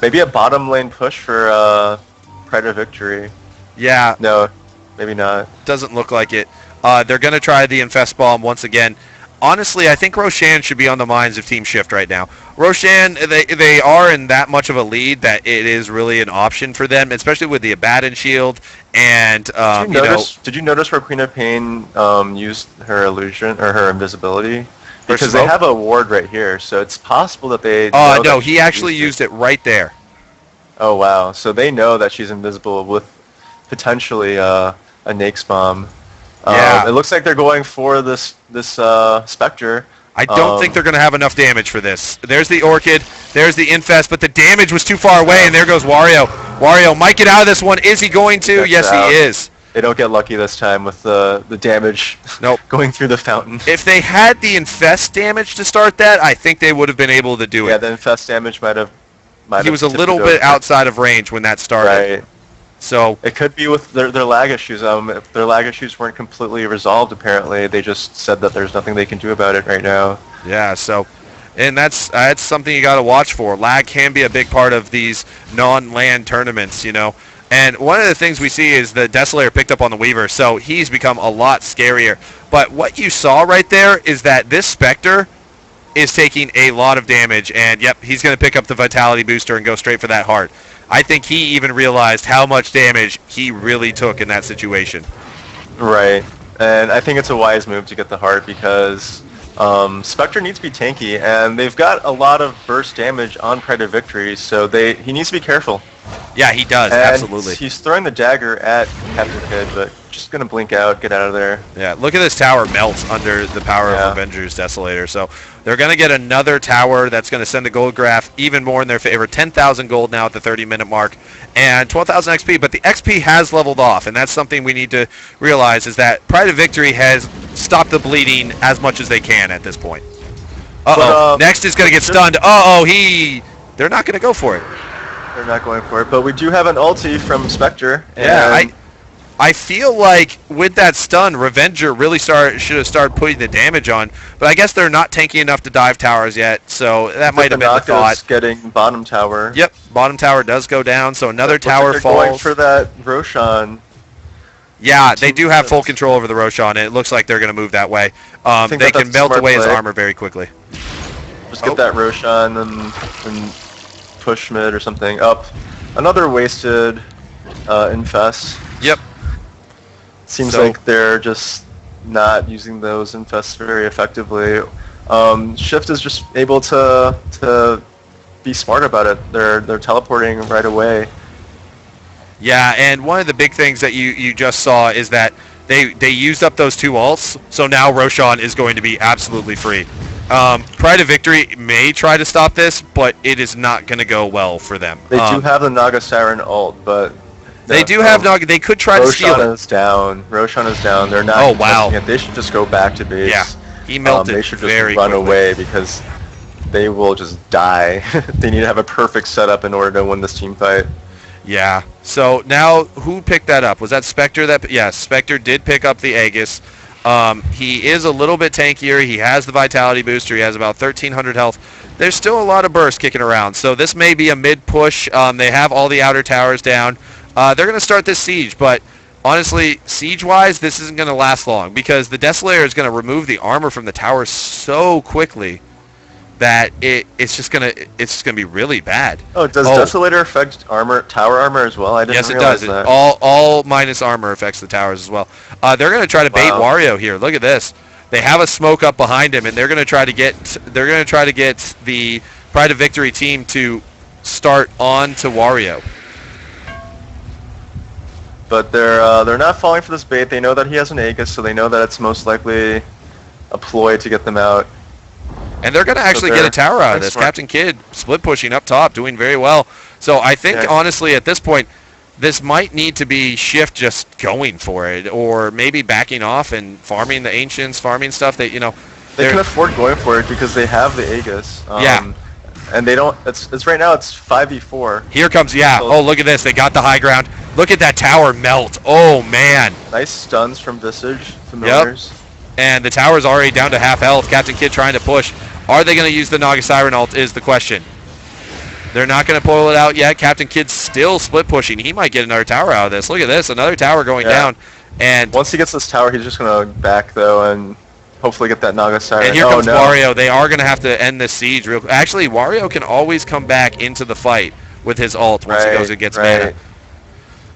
Maybe a bottom lane push for Pride of Victory. Yeah, No, maybe not. doesn't look like it. They're going to try the Infest Bomb once again. Honestly, I think Roshan should be on the minds of Team Shift right now. Roshan, they are in that much of a lead that it is really an option for them, especially with the Abaddon shield and, Did you notice where Queen of Pain used her illusion or her invisibility? Because they smoke? have a ward right here, so it's possible that they. Oh, know no, that he she actually used it right there. Oh wow! So they know that she's invisible with potentially a Nake's bomb. Yeah. It looks like they're going for this Spectre. I don't think they're going to have enough damage for this. There's the Orchid, there's the Infest, but the damage was too far away, and there goes Wario. Wario might get out of this one. Is he going to? Gets Yes, out. he is. They don't get lucky this time with the damage Nope. going through the fountain. If they had the Infest damage to start that, I think they would have been able to do Yeah, it. the infest damage might have. He was a tipped little it bit over. outside of range when that started. Right. So, It could be with their lag issues. If their lag issues weren't completely resolved, apparently they just said that there's nothing they can do about it right now. yeah, so... And that's something you got to watch for. Lag can be a big part of these non-land tournaments, you know. And one of the things we see is the Desolator picked up on the Weaver, so he's become a lot scarier. But what you saw right there is that this Spectre is taking a lot of damage, and yep, he's going to pick up the Vitality Booster and go straight for that heart. I think he even realized how much damage he really took in that situation. Right. And I think it's a wise move to get the heart because Spectre needs to be tanky, and they've got a lot of burst damage on Pride of Victory, so he needs to be careful. Yeah, he does, And absolutely. he's throwing the dagger at Captain Kid, but just going to blink out, get out of there. Yeah, look at this tower melt under the power of Revenger's Desolator. So they're going to get another tower that's going to send the gold graph even more in their favor. 10,000 gold now at the 30-minute mark and 12,000 XP. But the XP has leveled off, and that's something we need to realize is that Pride of Victory has stopped the bleeding as much as they can at this point. Uh-oh. Next is going to get stunned. Uh-oh, they're not going to go for it. They're not going for it, but we do have an ulti from Spectre. Yeah, and I feel like with that stun, Revenger really should have started putting the damage on. But I guess they're not tanky enough to dive towers yet, so that might have been the thought. Getting bottom tower. Yep, bottom tower does go down, so another tower they're falls. Going for that Roshan. Yeah, they do have full control over the Roshan, and it looks like they're going to move that way. They can melt away his armor very quickly. Just get that Roshan and push mid or something up. Another wasted infest. Yep. Seems like they're just not using those infests very effectively. Shift is just able to be smart about it. They're teleporting right away. Yeah, and one of the big things that you just saw is that they used up those two ults, so now Roshan is going to be absolutely free. Pride of Victory may try to stop this, but it is not going to go well for them. They do have the Naga Siren ult, but they do have Naga. They could try to steal it. Roshan is down. Roshan is down. They're not. Oh wow! They should just go back to base. Yeah, he melted They should just very run quickly. away because they will just die. They need to have a perfect setup in order to win this team fight. Yeah. So now, who picked that up? Was that Spectre? Yes, Spectre did pick up the Aegis. He is a little bit tankier. He has the Vitality booster. He has about 1,300 health. There's still a lot of burst kicking around, so this may be a mid push. They have all the outer towers down. They're going to start this siege, but honestly, siege-wise, this isn't going to last long because the Desolator is going to remove the armor from the towers so quickly that it's just gonna be really bad. Oh, does Desolator affect tower armor as well? I didn't realize that. Yes, it does. All minus armor affects the towers as well. They're gonna try to bait Wario here. Look at this. They have a smoke up behind him, and they're gonna try to get the Pride of Victory team to start on to Wario. But they're not falling for this bait. They know that he has an Aegis, so they know that it's most likely a ploy to get them out. And they're going to actually get a tower out of this. Captain Kidd split pushing up top, doing very well. So I think, honestly, at this point, this might need to be Shift just going for it, or maybe backing off and farming the Ancients, farming stuff that, They can afford going for it because they have the Aegis. Yeah. And they don't, it's right now, it's 5v4. Here comes, oh, look at this. They got the high ground. Look at that tower melt. Oh, man. Nice stuns from Visage, familiars. Yep. And the tower's already down to half health. Captain Kidd trying to push. Are they going to use the Naga Siren ult is the question. They're not going to pull it out yet. Captain Kidd's still split pushing. He might get another tower out of this. Look at this. Another tower going down. And once he gets this tower, he's just going to back, though, and hopefully get that Naga Siren. And here comes Wario. They are going to have to end this siege real quick. Actually, Wario can always come back into the fight with his ult once he goes and gets mana.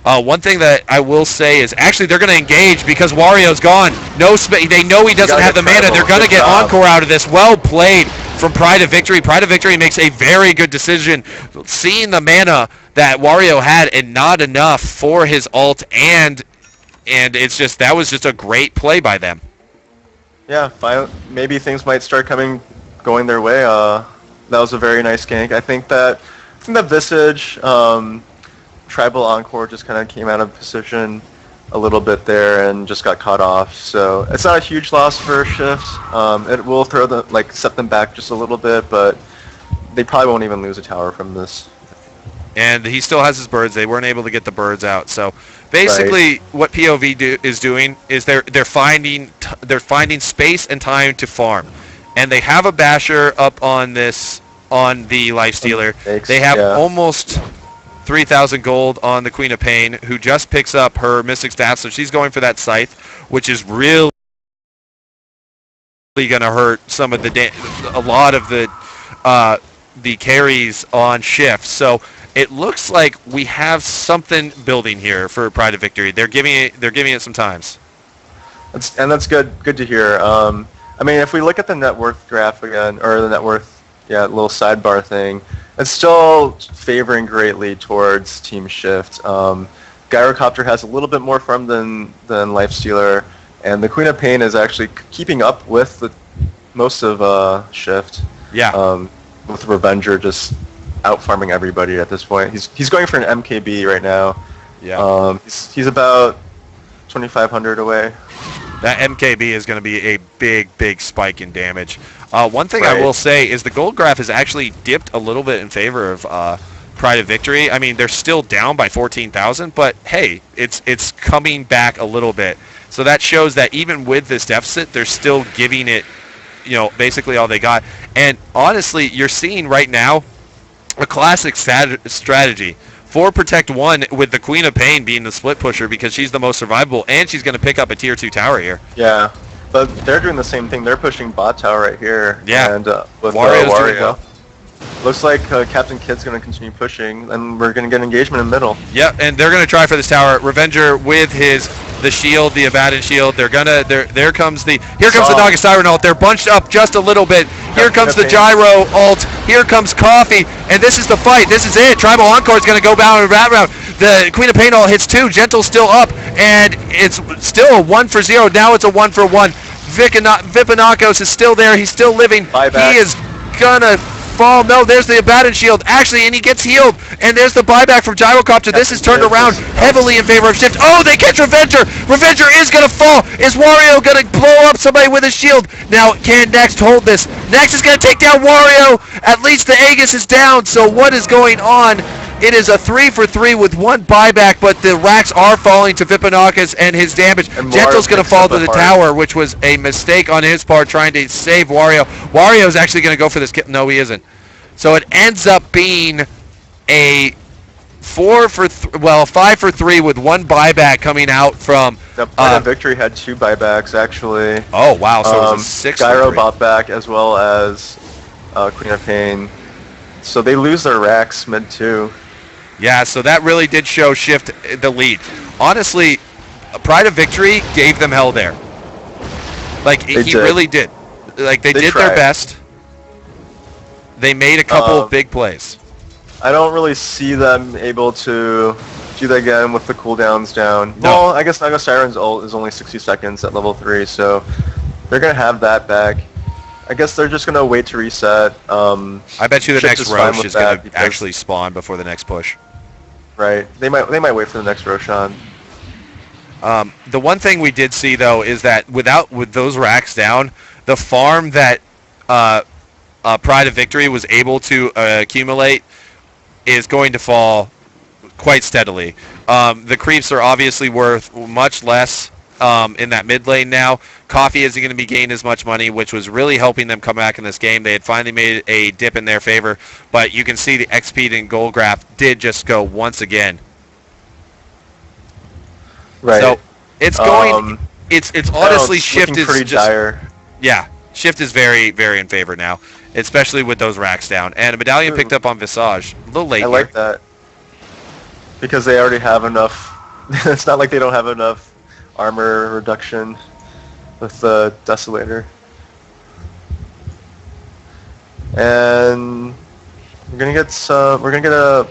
One thing that I will say is actually they're going to engage because Wario's gone. They know he doesn't have the mana. They're going to get Encore out of this. Well played from Pride of Victory. Pride of Victory makes a very good decision, seeing the mana that Wario had and not enough for his ult, and that was just a great play by them. Yeah, maybe things might start going their way. That was a very nice gank. I think that Visage. Tribal Encore just kind of came out of position a little bit there and just got caught off. So it's not a huge loss for Shift. It will set them back just a little bit, but they probably won't even lose a tower from this. And he still has his birds. They weren't able to get the birds out. So basically, what POV is doing is they're finding space and time to farm, and they have a basher up on the Lifestealer. They have almost 3,000 gold on the Queen of Pain, who just picks up her Mystic Staff, so she's going for that Scythe, which is really going to hurt a lot of the carries on Shift. So it looks like we have something building here for Pride of Victory. They're giving it some times. That's good to hear. I mean, if we look at the net worth graph again, or the net worth, little sidebar thing, it's still favoring greatly towards Team Shift. Gyrocopter has a little bit more farm than Lifestealer, and the Queen of Pain is actually keeping up with most of Shift. Yeah. With Revenger just out farming everybody at this point. He's going for an MKB right now. Yeah. He's about 2,500 away. That MKB is going to be a big spike in damage. One thing I will say is the gold graph has actually dipped a little bit in favor of Pride of Victory. I mean, they're still down by 14,000, but hey, it's coming back a little bit. So that shows that even with this deficit, they're still giving it, basically all they got. And honestly, you're seeing right now a classic strategy. 4 Protect 1 with the Queen of Pain being the split pusher because she's the most survivable, and she's going to pick up a tier 2 tower here. Yeah, but they're doing the same thing. They're pushing bot tower right here. Yeah, and with Wario. Looks like Captain Kidd's going to continue pushing, and we're going to get engagement in middle. Yep, and they're going to try for this tower. Revenger with the shield, the Abaddon shield. Here comes the Naga Siren ult. They're bunched up just a little bit. Here comes the Gyro ult. Here comes Coffee, and this is the fight. This is it. Tribal Encore is going to go down around. The Queen of Pain ult hits 2. Gentle's still up, and it's still a 1-for-0. Now it's a 1-for-1. Vipanakos is still there. He's still living. Buyback. He is gonna fall. No, there's the Abaddon shield. Actually, and he gets healed. And there's the buyback from Gyrocopter. This is turned around heavily in favor of Shift. Oh, they catch Revenger. Revenger is going to fall. Is Wario going to blow up somebody with a shield? Now, can Next hold this? Next is going to take down Wario. At least the Aegis is down. So what is going on? It is a 3 for 3 with one buyback, but the racks are falling to Vipinakis and his damage. And Gentle's going to picks fall up to a the heart. tower, which was a mistake on his part trying to save Wario. Wario's actually going to go for this. No, he isn't. So it ends up being a 5 for 3 with one buyback coming out from. The Pride of Victory had 2 buybacks, actually. Oh, wow. So it was a 6 for Gyro 3. bought back, as well as Queen of Pain. So they lose their racks mid 2. Yeah, so that really did show Shift the lead. Honestly, Pride of Victory gave them hell there. Like, he did. really did. Like, they did tried. their best. They made a couple of big plays. I don't really see them able to do that again with the cooldowns down. No. Well, I guess Naga Siren's ult is only 60 seconds at level 3, so they're going to have that back. I guess they're just going to wait to reset. I bet you the Shift next is fine Roche with is going that to because- actually spawn before the next push. Right. They might wait for the next Roshan. The one thing we did see, though, is that with those racks down, the farm that Pride of Victory was able to accumulate is going to fall quite steadily. The creeps are obviously worth much less in that mid lane now. Coffee isn't going to be gaining as much money, which was really helping them come back in this game. They had finally made a dip in their favor, but you can see the XP and gold graph did just go once again. Right. So it's going. It's honestly Shift looking is pretty just dire. yeah. Shift is very very in favor now, especially with those racks down. And a medallion picked up on Visage. A little late. I like that because they already have enough. It's not like they don't have enough armor reduction with the Desolator. And we're gonna get a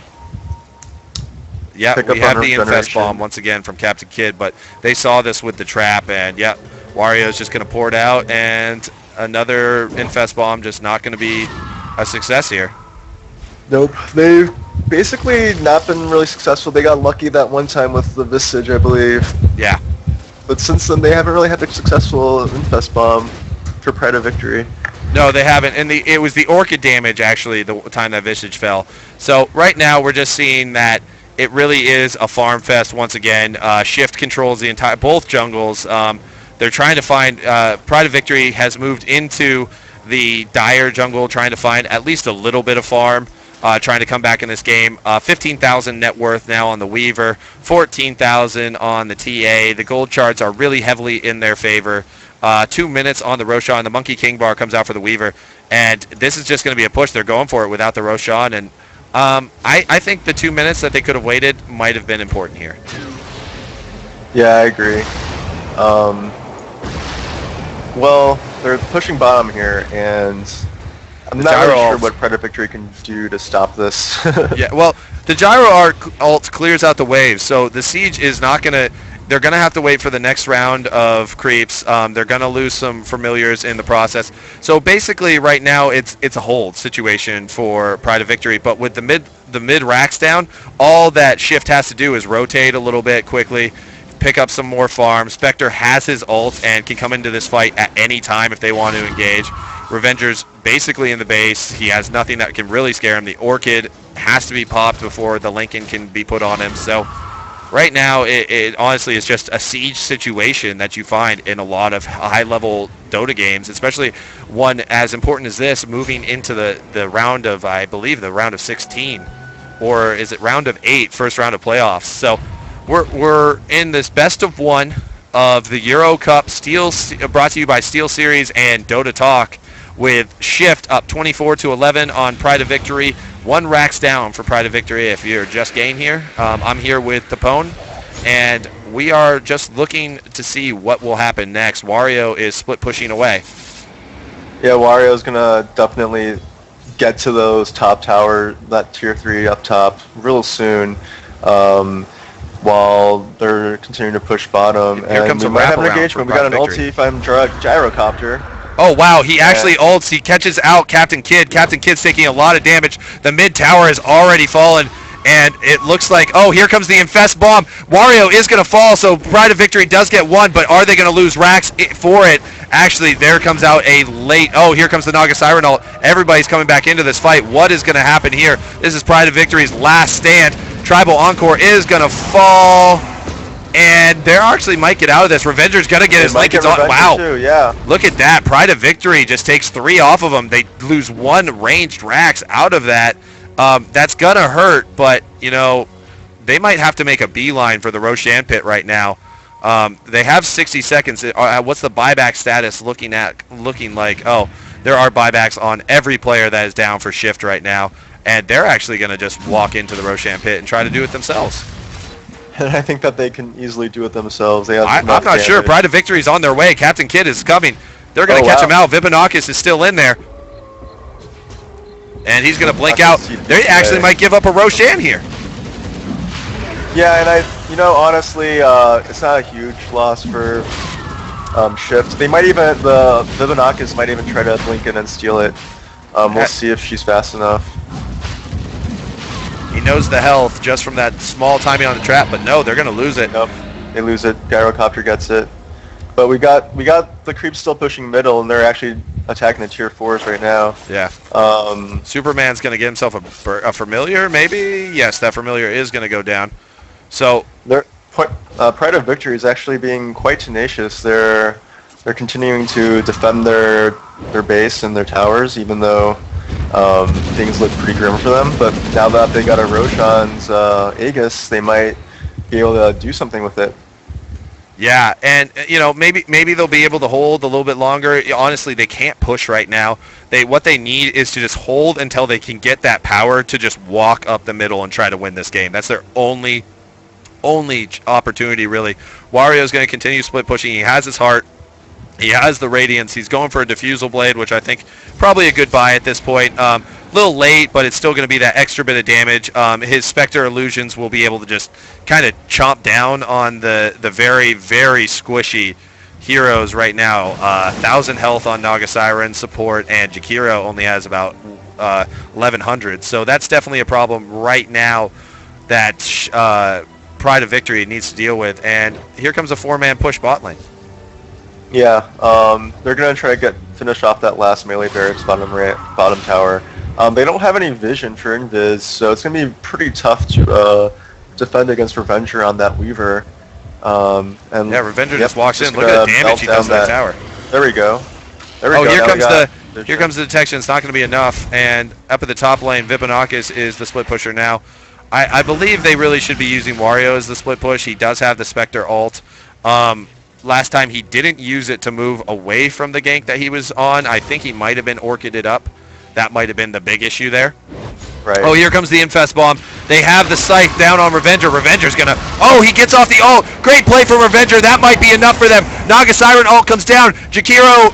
Yeah, pick we up have on the Infest regeneration. Bomb once again from Captain Kidd, but they saw this with the trap, and yeah, Wario's just going to pour it out, and another Infest Bomb just not going to be a success here. Nope. They've basically not been really successful. They got lucky that one time with the Visage, I believe. Yeah. But since then, they haven't really had the successful Infest Bomb for Pride of Victory. No, they haven't, and it was the Orchid damage, actually, the time that Visage fell. So right now, we're just seeing that it really is a farm fest once again. Shift controls the entire both jungles. They're trying to find Pride of Victory has moved into the dire jungle, trying to find at least a little bit of farm, trying to come back in this game. 15,000 net worth now on the Weaver, 14,000 on the TA. The gold charts are really heavily in their favor. 2 minutes on the Roshan. The Monkey King bar comes out for the Weaver, and this is just going to be a push. They're going for it without the Roshan, and I think the 2 minutes that they could have waited might have been important here. Yeah, I agree. Well, they're pushing bottom here, and I'm not really sure what Pride of Victory can do to stop this. Yeah, well, the Gyro ult clears out the waves, so the Siege is not going to... They're going to have to wait for the next round of creeps. They're going to lose some familiars in the process. So basically, right now, it's a hold situation for Pride of Victory. But with the mid racks down, all that Shift has to do is rotate a little bit quickly, pick up some more farm. Spectre has his ult and can come into this fight at any time if they want to engage. Revenger's basically in the base. He has nothing that can really scare him. The Orchid has to be popped before the Lincoln can be put on him. So right now, it honestly is just a siege situation that you find in a lot of high-level Dota games, especially one as important as this, moving into the round of, I believe, the round of 16, or is it round of 8, first round of playoffs. So we're in this best of one of the Euro Cup, brought to you by SteelSeries and Dota Talk, with Shift up 24-11 on Pride of Victory. 1 racks down for Pride of Victory if you're just getting here. I'm here with Tapone, and we are just looking to see what will happen next. Wario is split pushing away. Yeah, Wario's going to definitely get to those top tower, that tier 3 up top real soon, while they're continuing to push bottom. Here comes we a might have an wraparound engagement. for We got an Pride of Victory. ulti from Gyrocopter. Oh, wow, he actually ults. He catches out Captain Kidd. Captain Kidd's taking a lot of damage. The mid tower has already fallen, And it looks like, oh, here comes the Infest Bomb. Wario is going to fall, so Pride of Victory does get one, but are they going to lose racks for it? Actually, there comes out a late, oh, here comes the Naga Siren ult. Everybody's coming back into this fight. What is going to happen here? This is Pride of Victory's last stand. Tribal Encore is going to fall, and they actually might get out of this. Revenger's going to get his Lincolns on. Wow. Too, yeah. Look at that. Pride of Victory just takes 3 off of them. They lose 1 ranged Rax out of that. That's going to hurt, but, you know, they might have to make a beeline for the Roshan pit right now. They have 60 seconds. What's the buyback status looking like? Oh, there are buybacks on every player that is down for shift right now, and they're actually going to just walk into the Roshan pit and try to do it themselves. And I think that they can easily do it themselves. They have I'm not sure. Pride of Victory is on their way. Captain Kidd is coming. They're going to catch him out. Vipinakis is still in there. And he's going to blink out. They actually might give up a Roshan here. Yeah, and honestly, it's not a huge loss for Shift. They might even, the Vipinakis might even try to blink in and steal it. We'll see if she's fast enough. He knows the health just from that small timing on the trap, but no, they're going to lose it. Nope, they lose it. Gyrocopter gets it. But we got the creeps still pushing middle, and they're actually attacking the tier 4s right now. Yeah. Superman's going to get himself a familiar, maybe? Yes, that familiar is going to go down. So Pride of Victory is actually being quite tenacious. They're continuing to defend their base and their towers, even though things look pretty grim for them. But now that they got a Roshan's Aegis, they might be able to do something with it. Yeah, and maybe they'll be able to hold a little bit longer. Honestly, they can't push right now. What they need is to just hold until they can get that power to just walk up the middle and try to win this game. That's their only opportunity, really. Wario's going to continue split pushing. He has his heart. He has the Radiance. He's going for a Diffusal Blade, which I think probably a good buy at this point. A little late, but it's still going to be that extra bit of damage. His Spectre Illusions will be able to just kind of chomp down on the very, very squishy heroes right now. 1,000 health on Naga Siren support, and Jakiro only has about 1,100. So that's definitely a problem right now that Pride of Victory needs to deal with. And here comes a 4-man push bot lane. Yeah, they're going to try to finish off that last melee barracks bottom tower. They don't have any vision for Invis, so it's going to be pretty tough to defend against Revenger on that Weaver. Revenger just walks in. Look at the damage he does to that tower. There we go. Here comes the detection. It's not going to be enough. And up at the top lane, Vipinakis is the split pusher now. I believe they really should be using Wario as the split push. He does have the Spectre ult. Last time he didn't use it to move away from the gank that he was on. I think he might have been Orchided up. That might have been the big issue there. Right. Oh, here comes the Infest Bomb. They have the Scythe down on Revenger. Revenger's going to... Oh, he gets off the ult. Great play from Revenger. That might be enough for them. Naga Siren ult comes down. Jakiro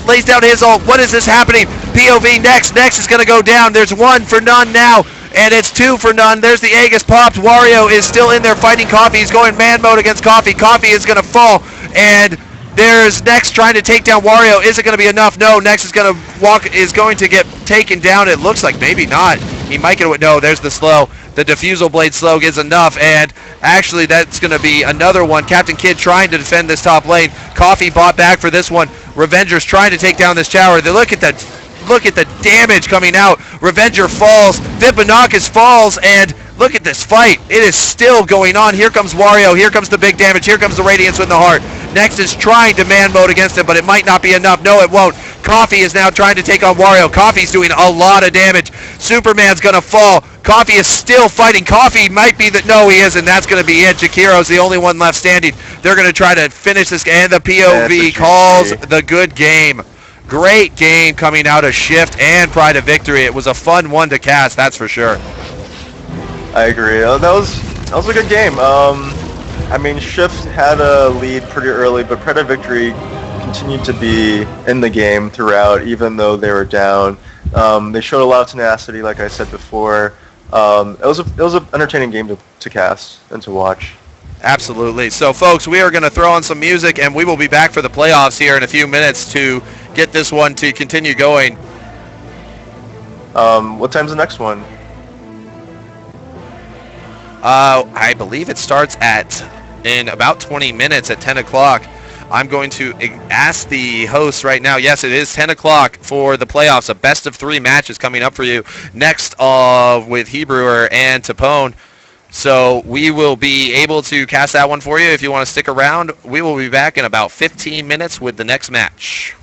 lays down his ult. What is this happening? POV next. Next is going to go down. There's 1 for none now. And it's 2 for none. There's the Aegis popped. Wario is still in there fighting Coffee. He's going man mode against Coffee. Coffee is going to fall. And there's Nex trying to take down Wario. Is it going to be enough? No. Nex is going to get taken down. It looks like maybe not. He might get away. No, there's the slow. The Diffusal Blade slow gets enough. And actually, that's going to be another one. Captain Kidd trying to defend this top lane. Coffee bought back for this one. Revenger's trying to take down this tower. Look at the damage coming out. Revenger falls. Vipinakis falls. And look at this fight. It is still going on. Here comes Wario. Here comes the big damage. Here comes the Radiance with the heart. Next is trying to man mode against him, but it might not be enough. No, it won't. Coffee is now trying to take on Wario. Coffee's doing a lot of damage. Superman's going to fall. Coffee is still fighting. Coffee might be that. No, he isn't. That's going to be it. Jakiro's the only one left standing. They're going to try to finish this game. And the POV calls the good game. Great game coming out of Shift and Pride of Victory. It was a fun one to cast, that's for sure. I agree. That was a good game. I mean, Shift had a lead pretty early, but Pride of Victory continued to be in the game throughout, even though they were down. They showed a lot of tenacity, like I said before. It was an entertaining game to cast and to watch. Absolutely. So, folks, we are going to throw on some music, and we will be back for the playoffs here in a few minutes to get this one to continue going. What time's the next one? I believe it starts in about 20 minutes at 10 o'clock. I'm going to ask the host right now. Yes, it is 10 o'clock for the playoffs. A best of 3 matches coming up for you next with Hebrewer and Tapone. So we will be able to cast that one for you if you want to stick around. We will be back in about 15 minutes with the next match.